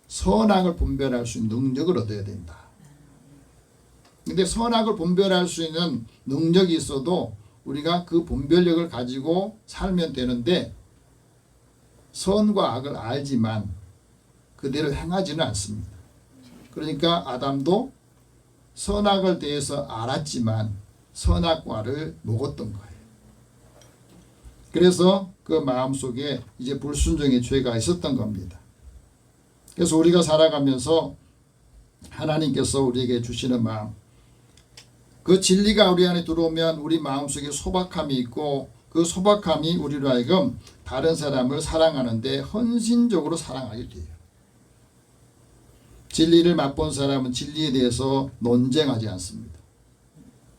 선악을 분별할 수 있는 능력을 얻어야 된다. 근데 선악을 분별할 수 있는 능력이 있어도 우리가 그 분별력을 가지고 살면 되는데 선과 악을 알지만 그대로 행하지는 않습니다. 그러니까 아담도 선악을 대해서 알았지만 선악과를 먹었던 거예요. 그래서 그 마음속에 이제 불순종의 죄가 있었던 겁니다. 그래서 우리가 살아가면서 하나님께서 우리에게 주시는 마음, 그 진리가 우리 안에 들어오면 우리 마음속에 소박함이 있고 그 소박함이 우리로 하여금 다른 사람을 사랑하는데 헌신적으로 사랑하게 돼요. 진리를 맛본 사람은 진리에 대해서 논쟁하지 않습니다.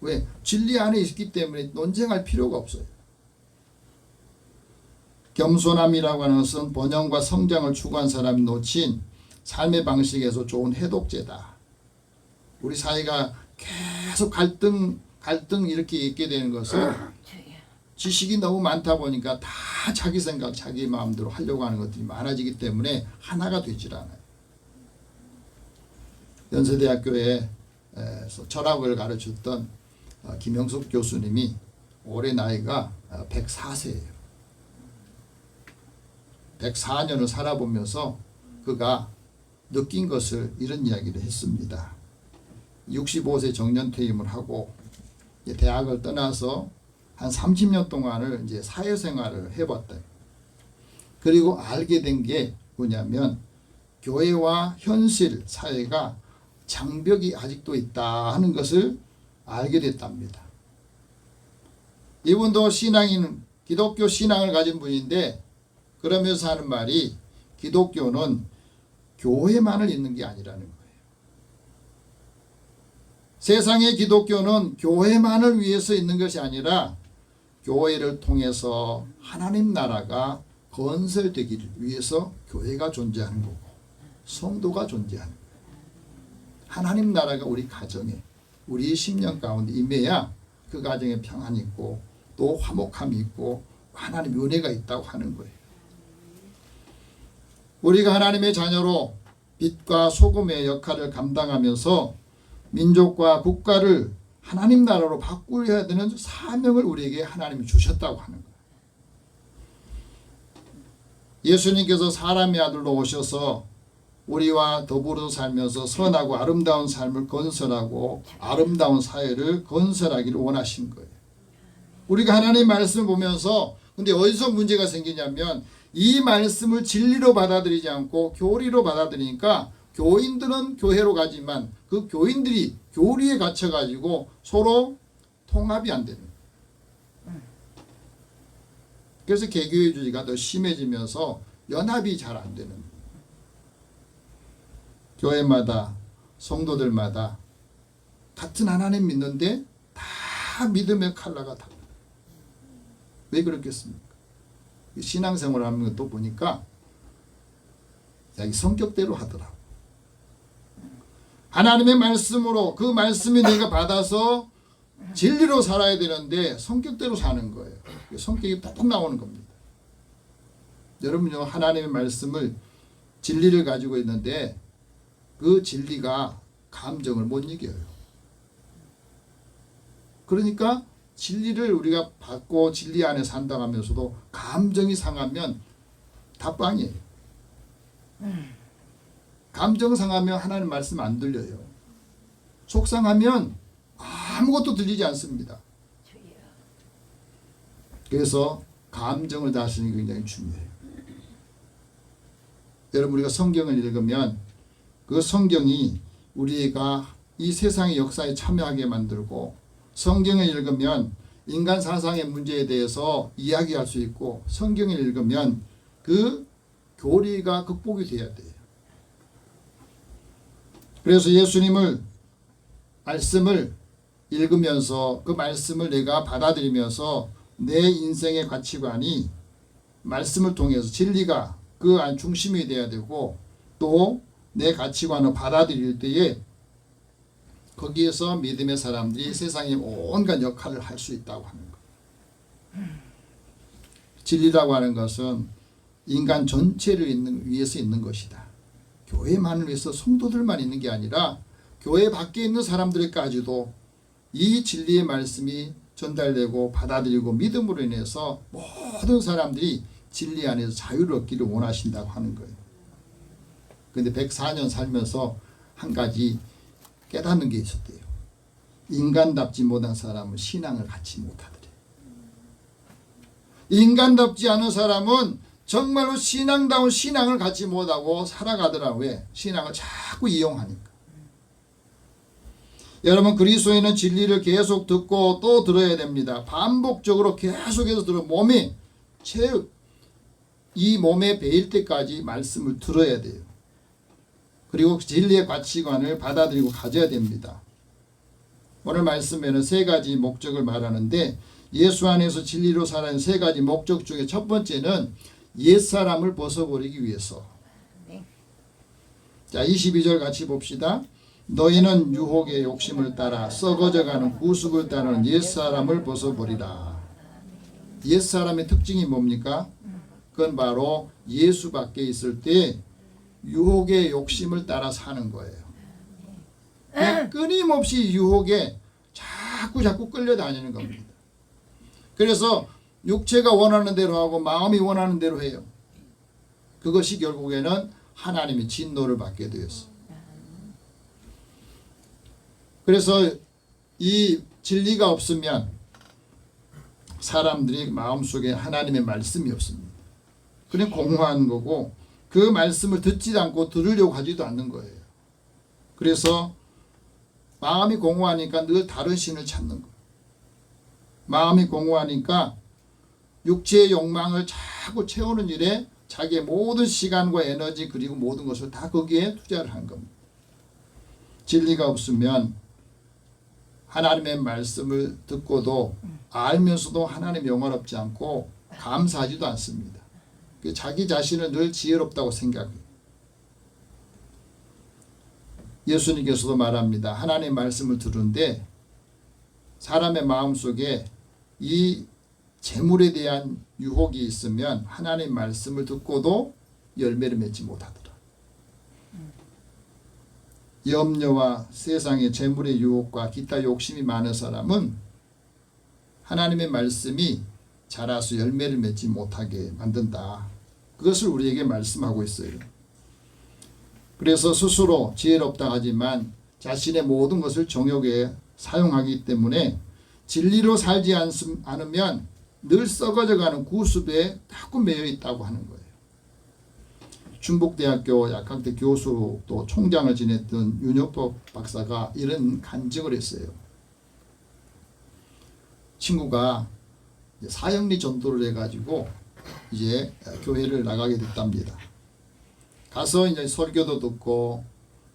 왜? 진리 안에 있기 때문에 논쟁할 필요가 없어요. 겸손함이라고 하는 것은 번영과 성장을 추구한 사람이 놓친 삶의 방식에서 좋은 해독제다. 우리 사회가 계속 갈등 이렇게 있게 되는 것은 지식이 너무 많다 보니까 다 자기 생각, 자기 마음대로 하려고 하는 것들이 많아지기 때문에 하나가 되질 않아요. 연세대학교에 철학을 가르쳤던 김영숙 교수님이 올해 나이가 104세예요. 104년을 살아보면서 그가 느낀 것을 이런 이야기를 했습니다. 65세 정년퇴임을 하고 대학을 떠나서 한 30년 동안을 이제 사회생활을 해봤다. 그리고 알게 된 게 뭐냐면 교회와 현실 사회가 장벽이 아직도 있다 하는 것을 알게 됐답니다. 이분도 신앙인 기독교 신앙을 가진 분인데 그러면서 하는 말이 기독교는 교회만을 있는 게 아니라는 거예요. 세상의 기독교는 교회만을 위해서 있는 것이 아니라 교회를 통해서 하나님 나라가 건설되기를 위해서 교회가 존재하는 거고 성도가 존재하는 거예요. 하나님 나라가 우리 가정에 우리 심령 가운데 임해야 그 가정에 평안이 있고 또 화목함이 있고 하나님의 은혜가 있다고 하는 거예요. 우리가 하나님의 자녀로 빛과 소금의 역할을 감당하면서 민족과 국가를 하나님 나라로 바꾸려야 되는 사명을 우리에게 하나님이 주셨다고 하는 거예요. 예수님께서 사람의 아들로 오셔서 우리와 더불어 살면서 선하고 아름다운 삶을 건설하고 아름다운 사회를 건설하기를 원하신 거예요. 우리가 하나님의 말씀을 보면서 근데 어디서 문제가 생기냐면 이 말씀을 진리로 받아들이지 않고 교리로 받아들이니까 교인들은 교회로 가지만 그 교인들이 교리에 갇혀가지고 서로 통합이 안 되는 거예요. 그래서 개교회주의가 더 심해지면서 연합이 잘 안 되는 거예요. 교회마다 성도들마다 같은 하나님 믿는데 다 믿음의 컬러가 달라요. 왜 그렇겠습니까? 신앙생활을 하는 것도 보니까 자기 성격대로 하더라고. 하나님의 말씀으로 그 말씀이 내가 받아서 진리로 살아야 되는데 성격대로 사는 거예요. 성격이 푹 나오는 겁니다. 여러분요 하나님의 말씀을 진리를 가지고 있는데 그 진리가 감정을 못 이겨요. 그러니까 진리를 우리가 받고 진리 안에 산다고 하면서도 감정이 상하면 다 빵이에요. 감정 상하면 하나님 말씀 안 들려요. 속상하면 아무것도 들리지 않습니다. 그래서 감정을 다스리는 게 굉장히 중요해요. 여러분 우리가 성경을 읽으면 그 성경이 우리가 이 세상의 역사에 참여하게 만들고, 성경을 읽으면 인간 사상의 문제에 대해서 이야기할 수 있고, 성경을 읽으면 그 교리가 극복이 돼야 돼요. 그래서 예수님을 말씀을 읽으면서 그 말씀을 내가 받아들이면서 내 인생의 가치관이 말씀을 통해서 진리가 그 안 중심이 돼야 되고, 또 내 가치관을 받아들일 때에 거기에서 믿음의 사람들이 세상의 온갖 역할을 할 수 있다고 하는 거예요. 진리라고 하는 것은 인간 전체를 위해서 있는 것이다. 교회만을 위해서 성도들만 있는 게 아니라 교회 밖에 있는 사람들까지도 이 진리의 말씀이 전달되고 받아들이고 믿음으로 인해서 모든 사람들이 진리 안에서 자유를 얻기를 원하신다고 하는 거예요. 그런데 104년 살면서 한 가지 깨닫는 게 있었대요. 인간답지 못한 사람은 신앙을 갖지 못하더래. 인간답지 않은 사람은 정말로 신앙다운 신앙을 갖지 못하고 살아가더라고요. 왜? 신앙을 자꾸 이용하니까. 여러분, 그리스도인은 진리를 계속 듣고 또 들어야 됩니다. 반복적으로 계속해서 들어 이 몸에 배일 때까지 말씀을 들어야 돼요. 그리고 진리의 가치관을 받아들이고 가져야 됩니다. 오늘 말씀에는 세 가지 목적을 말하는데, 예수 안에서 진리로 살아가는 세 가지 목적 중에 첫 번째는 옛사람을 벗어버리기 위해서. 자, 22절 같이 봅시다. 너희는 유혹의 욕심을 따라 썩어져가는 구습을 따르는 옛사람을 벗어버리라. 옛사람의 특징이 뭡니까? 그건 바로 예수 밖에 있을 때 유혹의 욕심을 따라 사는 거예요. 끊임없이 유혹에 자꾸 끌려다니는 겁니다. 그래서 육체가 원하는 대로 하고 마음이 원하는 대로 해요. 그것이 결국에는 하나님의 진노를 받게 되었어. 그래서 이 진리가 없으면 사람들이 마음속에 하나님의 말씀이 없습니다. 그냥 공허한 거고, 그 말씀을 듣지 않고 들으려고 하지도 않는 거예요. 그래서 마음이 공허하니까 늘 다른 신을 찾는 거예요. 마음이 공허하니까 육체의 욕망을 자꾸 채우는 일에 자기의 모든 시간과 에너지 그리고 모든 것을 다 거기에 투자를 한 겁니다. 진리가 없으면 하나님의 말씀을 듣고도 알면서도 하나님 영원롭지 않고 감사하지도 않습니다. 자기 자신을 늘 지혜롭다고 생각해요. 예수님께서도 말합니다. 하나님의 말씀을 들은데 사람의 마음속에 이 재물에 대한 유혹이 있으면 하나님의 말씀을 듣고도 열매를 맺지 못하더라. 염려와 세상의 재물의 유혹과 기타 욕심이 많은 사람은 하나님의 말씀이 자라서 열매를 맺지 못하게 만든다. 그것을 우리에게 말씀하고 있어요. 그래서 스스로 지혜롭다 하지만 자신의 모든 것을 정욕에 사용하기 때문에 진리로 살지 않으면 늘 썩어져가는 구습에 자꾸 매여 있다고 하는 거예요. 충북대학교 약학대 교수 또 총장을 지냈던 윤혁복 박사가 이런 간증을 했어요. 친구가 사형리 전도를 해가지고 이제 교회를 나가게 됐답니다. 가서 이제 설교도 듣고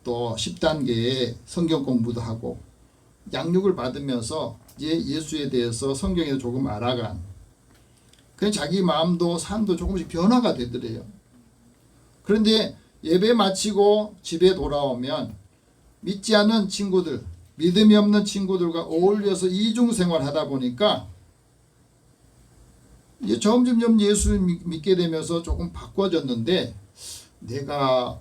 또 10단계의 성경 공부도 하고 양육을 받으면서 이제 예수에 대해서 성경에서 조금 알아간, 그냥 자기 마음도 삶도 조금씩 변화가 되더래요. 그런데 예배 마치고 집에 돌아오면 믿지 않는 친구들, 믿음이 없는 친구들과 어울려서 이중생활 하다 보니까 이제 점점 예수를 믿게 되면서 조금 바꿔졌는데, 내가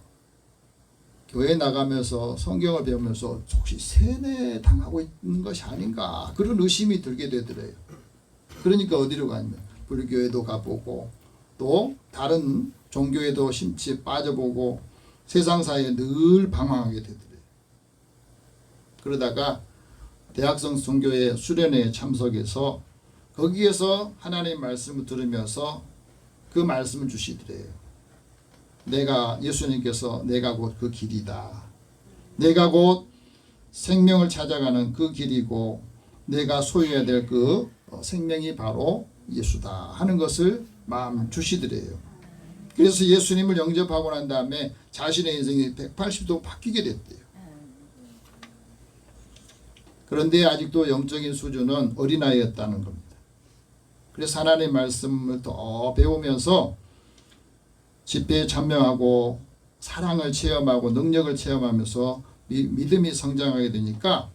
교회 나가면서 성경을 배우면서 혹시 세뇌 당하고 있는 것이 아닌가, 그런 의심이 들게 되더래요. 그러니까 어디로 가냐면 불교에도 가보고 또 다른 종교에도 심취에 빠져보고 세상사에 늘 방황하게 되더래요. 그러다가 대학성 선교회 수련회에 참석해서 거기에서 하나님의 말씀을 들으면서 그 말씀을 주시더래요. 예수님께서 내가 곧 그 길이다. 내가 곧 생명을 찾아가는 그 길이고 내가 소유해야 될 그 생명이 바로 예수다 하는 것을 마음 주시더래요. 그래서 예수님을 영접하고 난 다음에 자신의 인생이 180도 바뀌게 됐대요. 그런데 아직도 영적인 수준은 어린아이였다는 겁니다. 그래서 하나님의 말씀을 더 배우면서 집회에 참여하고 사랑을 체험하고 능력을 체험하면서 믿음이 성장하게 되니까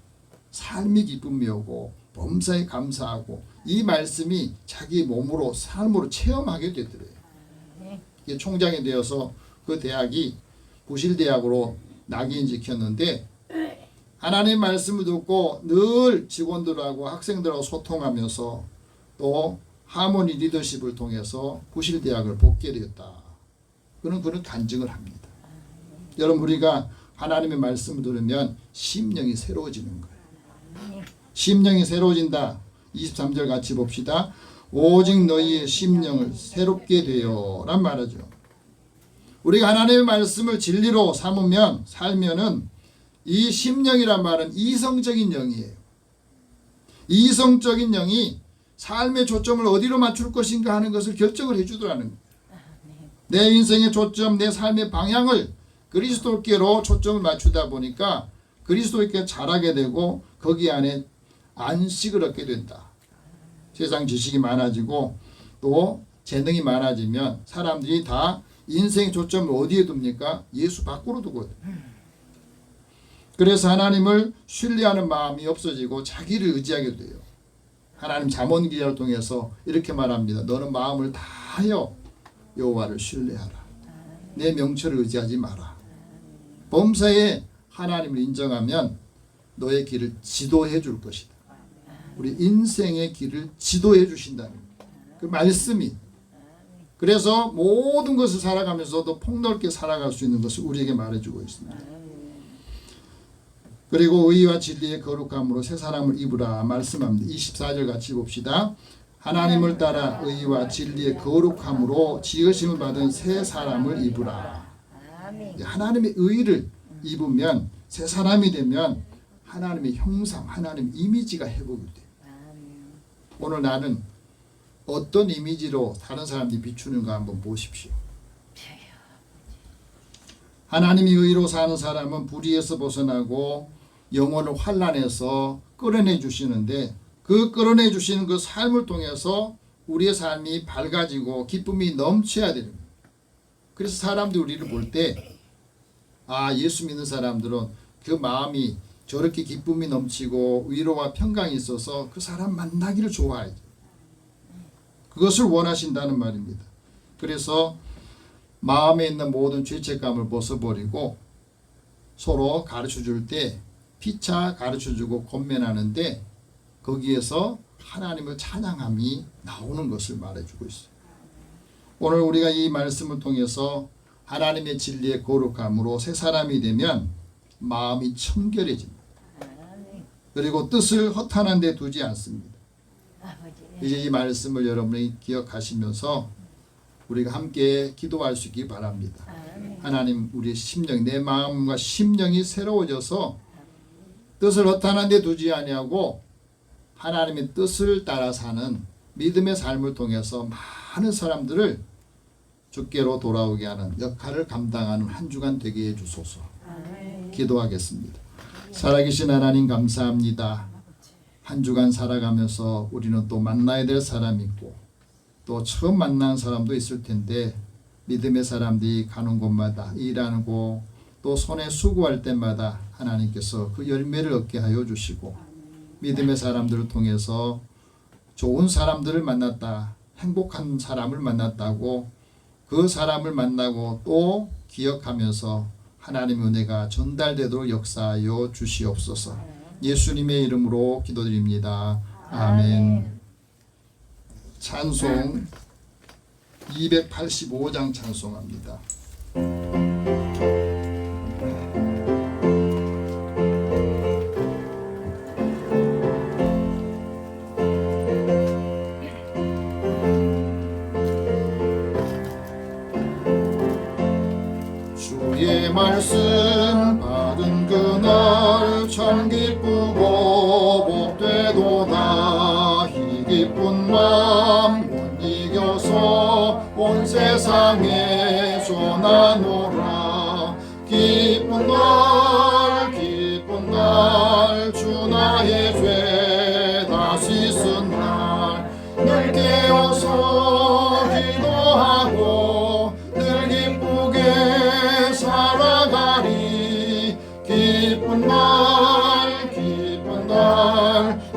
삶이 기쁨이 오고 범사에 감사하고 이 말씀이 자기 몸으로 삶으로 체험하게 되더래요. 이게 총장이 되어서 그 대학이 부실대학으로 낙인지켰는데 하나님의 말씀을 듣고 늘 직원들하고 학생들하고 소통하면서 또 하모니 리더십을 통해서 부실대학을 복귀 되었다. 그런 간증을 합니다. 여러분 우리가 하나님의 말씀을 들으면 심령이 새로워지는 거예요. 심령이 새로워진다. 23절 같이 봅시다. 오직 너희의 심령을 새롭게 되어 란 말이죠. 우리가 하나님의 말씀을 진리로 살면은 이 심령이란 말은 이성적인 영이에요. 이성적인 영이 삶의 초점을 어디로 맞출 것인가 하는 것을 결정을 해주더라는 거예요. 내 인생의 초점, 내 삶의 방향을 그리스도께로 초점을 맞추다 보니까 그리스도께 자라게 되고 거기 안에 안식을 얻게 된다. 세상 지식이 많아지고 또 재능이 많아지면 사람들이 다 인생의 초점을 어디에 둡니까? 예수 밖으로 두거든. 그래서 하나님을 신뢰하는 마음이 없어지고 자기를 의지하게 돼요. 하나님 잠언 기자를 통해서 이렇게 말합니다. 너는 마음을 다하여 여호와를 신뢰하라. 내 명철을 의지하지 마라. 범사에 하나님을 인정하면 너의 길을 지도해 줄 것이다. 우리 인생의 길을 지도해 주신다는 그 말씀이. 그래서 모든 것을 살아가면서도 폭넓게 살아갈 수 있는 것을 우리에게 말해주고 있습니다. 그리고 의와 진리의 거룩함으로 새 사람을 입으라 말씀합니다. 24절 같이 봅시다. 하나님을 따라 의와 진리의 거룩함으로 지으심을 받은 새 사람을 입으라. 하나님의 의를 입으면 새 사람이 되면 하나님의 형상, 하나님의 이미지가 회복이 돼요. 오늘 나는 어떤 이미지로 다른 사람들이 비추는가 한번 보십시오. 하나님의 의로 사는 사람은 불의에서 벗어나고 영혼을 환난에서 끌어내 주시는데 그 끌어내 주시는 그 삶을 통해서 우리의 삶이 밝아지고 기쁨이 넘쳐야 됩니다. 그래서 사람들이 우리를 볼 때 예수 믿는 사람들은 그 마음이 저렇게 기쁨이 넘치고 위로와 평강이 있어서 그 사람 만나기를 좋아해요. 그것을 원하신다는 말입니다. 그래서 마음에 있는 모든 죄책감을 벗어버리고 서로 가르쳐줄 때 피차 가르쳐주고 권면하는데 거기에서 하나님을 찬양함이 나오는 것을 말해주고 있어요. 오늘 우리가 이 말씀을 통해서 하나님의 진리의 거룩함으로 새 사람이 되면 마음이 청결해집니다. 그리고 뜻을 허탄한 데 두지 않습니다. 이제 이 말씀을 여러분이 기억하시면서 우리가 함께 기도할 수 있기 바랍니다. 하나님 우리의 심령, 내 마음과 심령이 새로워져서 뜻을 허탄한 데 두지 아니하고 하나님의 뜻을 따라 사는 믿음의 삶을 통해서 많은 사람들을 주께로 돌아오게 하는 역할을 감당하는 한 주간 되게 해주소서. 기도하겠습니다. 살아계신 하나님 감사합니다. 한 주간 살아가면서 우리는 또 만나야 될 사람이 있고 또 처음 만난 사람도 있을 텐데 믿음의 사람들이 가는 곳마다 일하는 곳 또 손에 수고할 때마다 하나님께서 그 열매를 얻게 하여 주시고 믿음의 사람들을 통해서 좋은 사람들을 만났다, 행복한 사람을 만났다고 그 사람을 만나고 또 기억하면서 하나님의 은혜가 전달되도록 역사하여 주시옵소서. 예수님의 이름으로 기도드립니다. 아멘. 찬송 285장 찬송합니다. 참 기쁘고 복되도다. 이 기쁜 마음 못 이겨서 온 세상에 전하노라. 기쁜 날 주 나의 죄 다 씻은 날 늘 깨어서 기도하고 늘 기쁘게 살아가리. 기쁜 날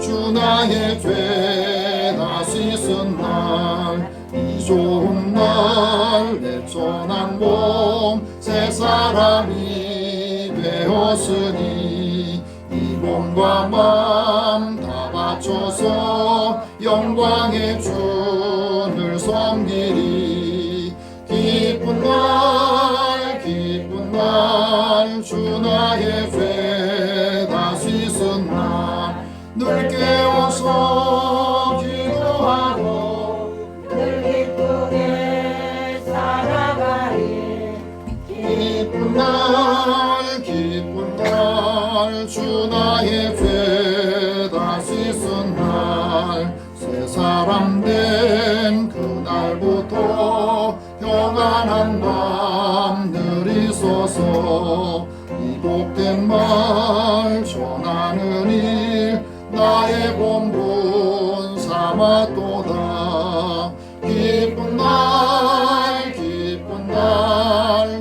주 나의 죄 다 씻은 날 이 좋은 날 내 천한 몸 새 사람이 되었으니 이 몸과 마음 다 바쳐서 영광의 주를 섬기리. 기쁜 날 주 나의 죄 다 씻은 날 늘 깨어서 기도하고 늘 기쁘게 살아가리. 기쁜 날 주 나의 죄 다 씻은 날 새 사람 된 그날부터 평안한 밤 늘 있어서 이 복된 말 전하는 일 나의 본분 삼았도다. 기쁜 날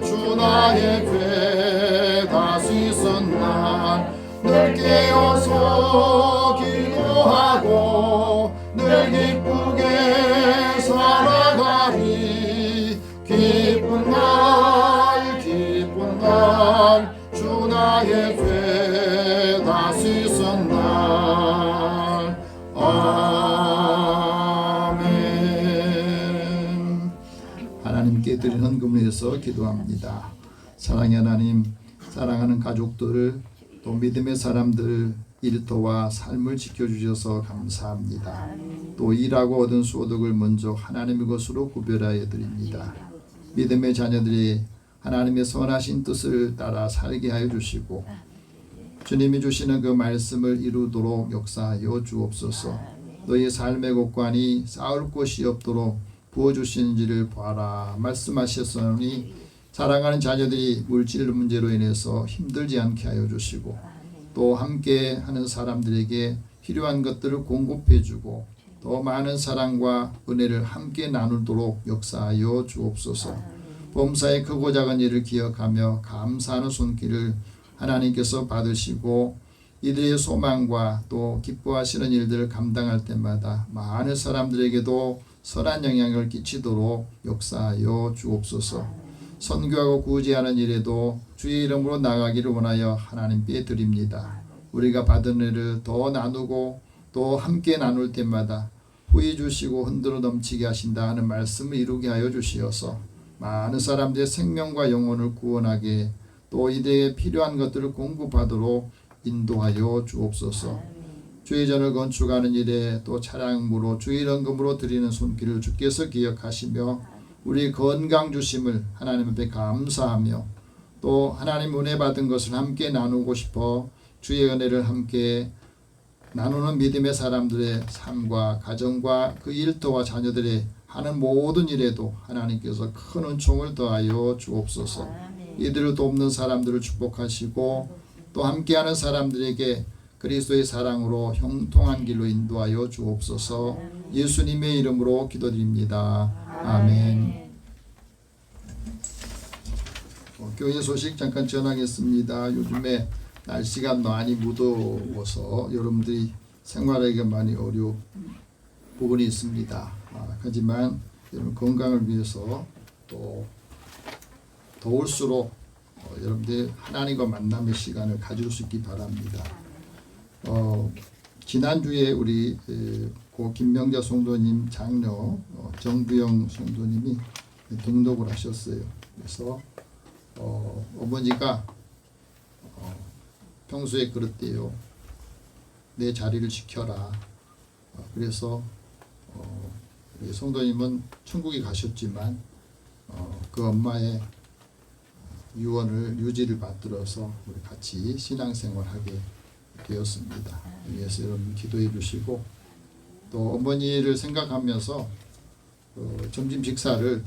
주 나의 죄 다 씻은 날 늘 깨어서 기도하고 늘 기쁘게 살아가리. 기쁜 날 주 나의 죄 다 씻은 날. 아멘. 하나님께 드리는 헌금을 위해서 기도합니다. 사랑의 하나님, 사랑하는 가족들을 또 믿음의 사람들 일터와 삶을 지켜주셔서 감사합니다. 또 일하고 얻은 소득을 먼저 하나님의 것으로 구별하여 드립니다. 믿음의 자녀들이 하나님의 선하신 뜻을 따라 살게 하여 주시고 주님이 주시는 그 말씀을 이루도록 역사하여 주옵소서. 너희 삶의 곳간이 쌓을 곳이 없도록 부어주시는지를 봐라 말씀하셨으니 사랑하는 자녀들이 물질 문제로 인해서 힘들지 않게 하여 주시고 또 함께 하는 사람들에게 필요한 것들을 공급해 주고 더 많은 사랑과 은혜를 함께 나누도록 역사하여 주옵소서. 범사의 크고 작은 일을 기억하며 감사하는 손길을 하나님께서 받으시고 이들의 소망과 또 기뻐하시는 일들을 감당할 때마다 많은 사람들에게도 선한 영향을 끼치도록 역사하여 주옵소서. 선교하고 구제하는 일에도 주의 이름으로 나가기를 원하여 하나님께 드립니다. 우리가 받은 일을 더 나누고 또 함께 나눌 때마다 후히 주시고 흔들어 넘치게 하신다 하는 말씀을 이루게 하여 주시어서 많은 사람들의 생명과 영혼을 구원하게 또 이들에게 필요한 것들을 공급하도록 인도하여 주옵소서. 주의 전을 건축하는 일에 또 차량으로 주의 헌금으로 드리는 손길을 주께서 기억하시며 우리 건강 주심을 하나님 앞에 감사하며 또 하나님 은혜 받은 것을 함께 나누고 싶어 주의 은혜를 함께 나누는 믿음의 사람들의 삶과 가정과 그 일터와 자녀들의 하는 모든 일에도 하나님께서 큰 은총을 더하여 주옵소서. 이들을 돕는 사람들을 축복하시고 또 함께하는 사람들에게 그리스도의 사랑으로 형통한 길로 인도하여 주옵소서. 예수님의 이름으로 기도드립니다. 아멘. 교회 소식 잠깐 전하겠습니다. 요즘에 날씨가 많이 무더워서 여러분들이 생활하기가 많이 어려운 부분이 있습니다. 하지만 여러분 건강을 위해서 또 더울수록 여러분들 하나님과 만남의 시간을 가질 수 있기 바랍니다. 지난주에 우리 고 김명자 성도님 장녀 정부영 성도님이 등록을 하셨어요. 그래서 어머니가 평소에 그랬대요. 내 자리를 지켜라. 그래서 우리 성도님은 천국에 가셨지만 그 엄마의 유언을 유지를 받들어서 우리 같이 신앙생활하게 되었습니다. 위해서 여러분 기도해 주시고 또 어머니를 생각하면서 점심 식사를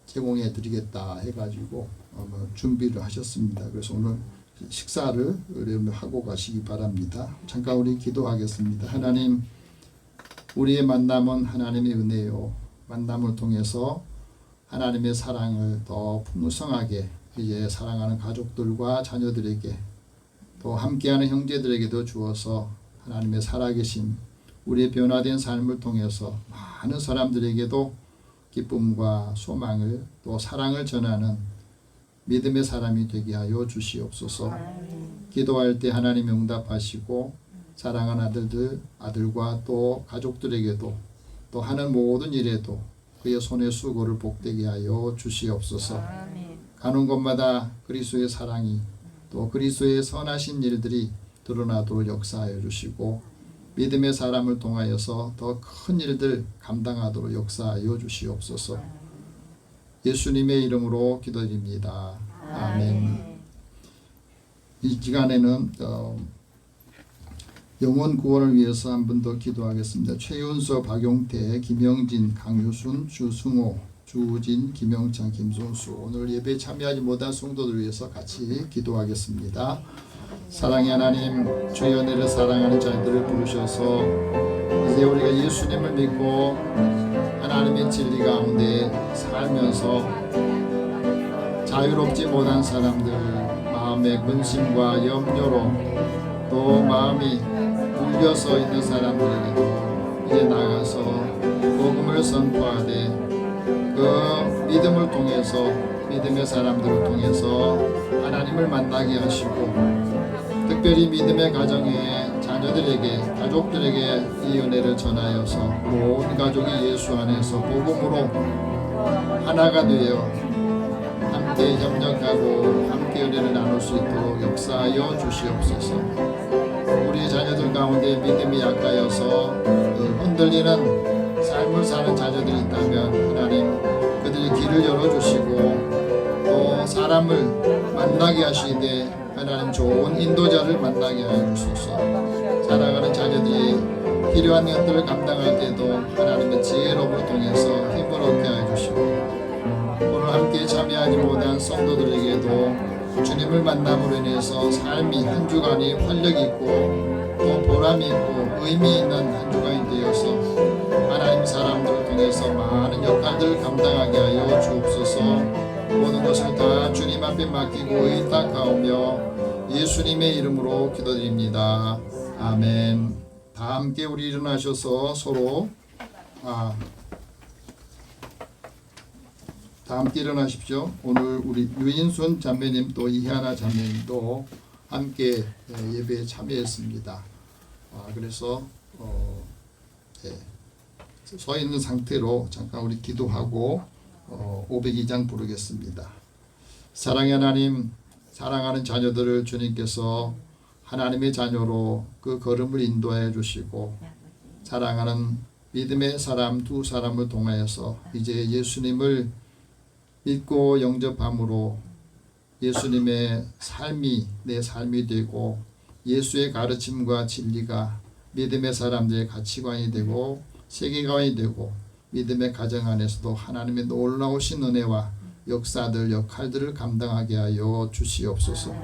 제공해 드리겠다 해가지고 준비를 하셨습니다. 그래서 오늘 식사를 하고 가시기 바랍니다. 잠깐 우리 기도하겠습니다. 하나님, 우리의 만남은 하나님의 은혜요. 만남을 통해서 하나님의 사랑을 더 풍성하게 이제 사랑하는 가족들과 자녀들에게 또 함께하는 형제들에게도 주어서 하나님의 살아계신 우리의 변화된 삶을 통해서 많은 사람들에게도 기쁨과 소망을 또 사랑을 전하는 믿음의 사람이 되게 하여 주시옵소서. 기도할 때 하나님 응답하시고 사랑하는 아들과 또 가족들에게도 또 하는 모든 일에도 그의 손의 수고를 복되게 하여 주시옵소서. 가는 곳마다 그리스도의 사랑이 또 그리스도의 선하신 일들이 드러나도록 역사하여 주시고 믿음의 사람을 통하여서 더 큰 일들 감당하도록 역사하여 주시옵소서. 예수님의 이름으로 기도드립니다. 아멘. 이 시간에는 영혼 구원을 위해서 한 번 더 기도하겠습니다. 최윤서, 박용태, 김영진, 강유순, 주승호, 주진, 김영찬, 김순수, 오늘 예배에 참여하지 못한 성도들 위해서 같이 기도하겠습니다. 사랑의 하나님, 주의 은혜를 사랑하는 자들을 부르셔서 이제 우리가 예수님을 믿고 하나님의 진리 가운데 살면서 자유롭지 못한 사람들, 마음의 근심과 염려로 또 마음이 물려서 있는 사람들에게도 이제 나가서 복음을 선포하되 그 믿음을 통해서 믿음의 사람들을 통해서 하나님을 만나게 하시고 특별히 믿음의 가정에 자녀들에게 가족들에게 이 은혜를 전하여서 모든 가족이 예수 안에서 복음으로 하나가 되어 함께 협력하고 함께 은혜를 나눌 수 있도록 역사하여 주시옵소서. 우리 자녀들 가운데 믿음이 약하여서 흔들리는 삶을 사는 자녀들이 있다면 하나님 그들의 길을 열어주시고 또 사람을 만나게 하시되 하나님 좋은 인도자를 만나게 하여 주소서. 사랑하는 자녀들이 필요한 것들을 감당할 때도 하나님의 지혜로움을 통해서 힘을 얻게 하여 주시고 오늘 함께 참여하지 못한 성도들에게도 주님을 만남으로 인해서 삶이 한 주간이 활력 있고 또 보람이 있고 의미 있는 한 주간이 되어서 하나님 사람들을 통해서 많은 역할들을 감당하게 하여 주옵소서. 모든 것을 다 주님 앞에 맡기고 의탁하오며 예수님의 이름으로 기도드립니다. 아멘. 다 함께 우리 일어나셔서 서로 다 함께 일어나십시오. 오늘 우리 유인순 자매님 또 이하나 자매님도 함께 예배에 참여했습니다. 그래서 서 있는 상태로 잠깐 우리 기도하고 502장 부르겠습니다. 사랑의 하나님, 사랑하는 자녀들을 주님께서 하나님의 자녀로 그 걸음을 인도해 주시고 사랑하는 믿음의 사람 두 사람을 통하여서 이제 예수님을 믿고 영접함으로 예수님의 삶이 내 삶이 되고 예수의 가르침과 진리가 믿음의 사람들의 가치관이 되고 세계관이 되고 믿음의 가정 안에서도 하나님의 놀라우신 은혜와 역사들 역할들을 감당하게 하여 주시옵소서.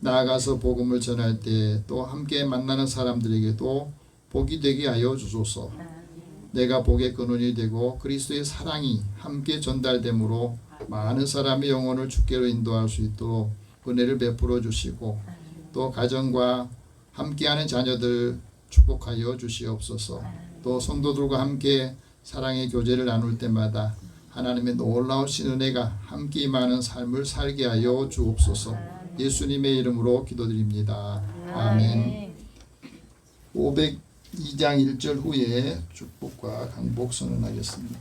나아가서 복음을 전할 때 또 함께 만나는 사람들에게도 복이 되게 하여 주소서. 내가 복의 근원이 되고 그리스도의 사랑이 함께 전달되므로 많은 사람의 영혼을 주께로 인도할 수 있도록 은혜를 베풀어 주시고 또 가정과 함께하는 자녀들 축복하여 주시옵소서. 또 성도들과 함께 사랑의 교제를 나눌 때마다 하나님의 놀라우신 은혜가 함께 임하는 삶을 살게 하여 주옵소서. 예수님의 이름으로 기도드립니다. 아멘. 502장 1절 후에 축복과 강복 선언하겠습니다.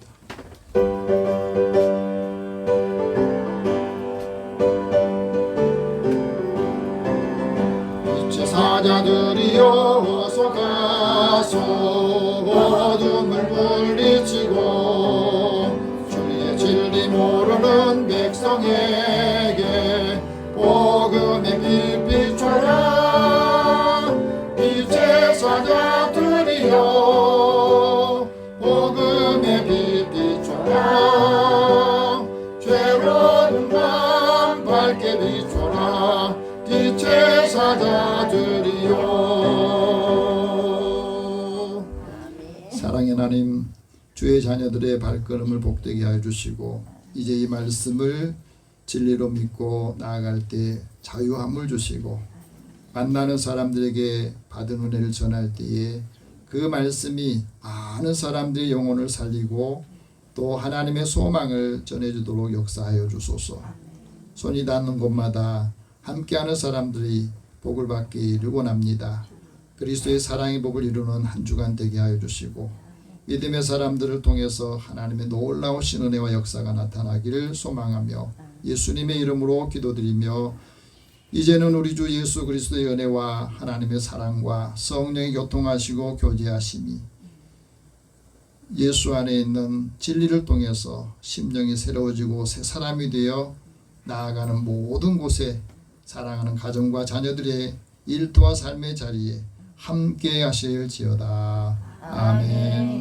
빛의 사자들이여 어서 가소 어둠을 물리치고 주의 진리 모르는 백성에게 복음의 빛의 사자들이여. 사랑의 하나님, 주의 자녀들의 발걸음을 복되게 하여 주시고 이제 이 말씀을 진리로 믿고 나아갈 때 자유함을 주시고 만나는 사람들에게 받은 은혜를 전할 때에 그 말씀이 많은 사람들의 영혼을 살리고 또 하나님의 소망을 전해주도록 역사하여 주소서. 손이 닿는 곳마다 함께하는 사람들이 복을 받기를 원합니다. 그리스도의 사랑의 복을 이루는 한 주간 되게 하여 주시고 믿음의 사람들을 통해서 하나님의 놀라우신 은혜와 역사가 나타나기를 소망하며 예수님의 이름으로 기도드리며 이제는 우리 주 예수 그리스도의 은혜와 하나님의 사랑과 성령이 교통하시고 교제하심이 예수 안에 있는 진리를 통해서 심령이 새로워지고 새 사람이 되어 나아가는 모든 곳에 사랑하는 가정과 자녀들의 일터와 삶의 자리에 함께 하실지어다. 아멘.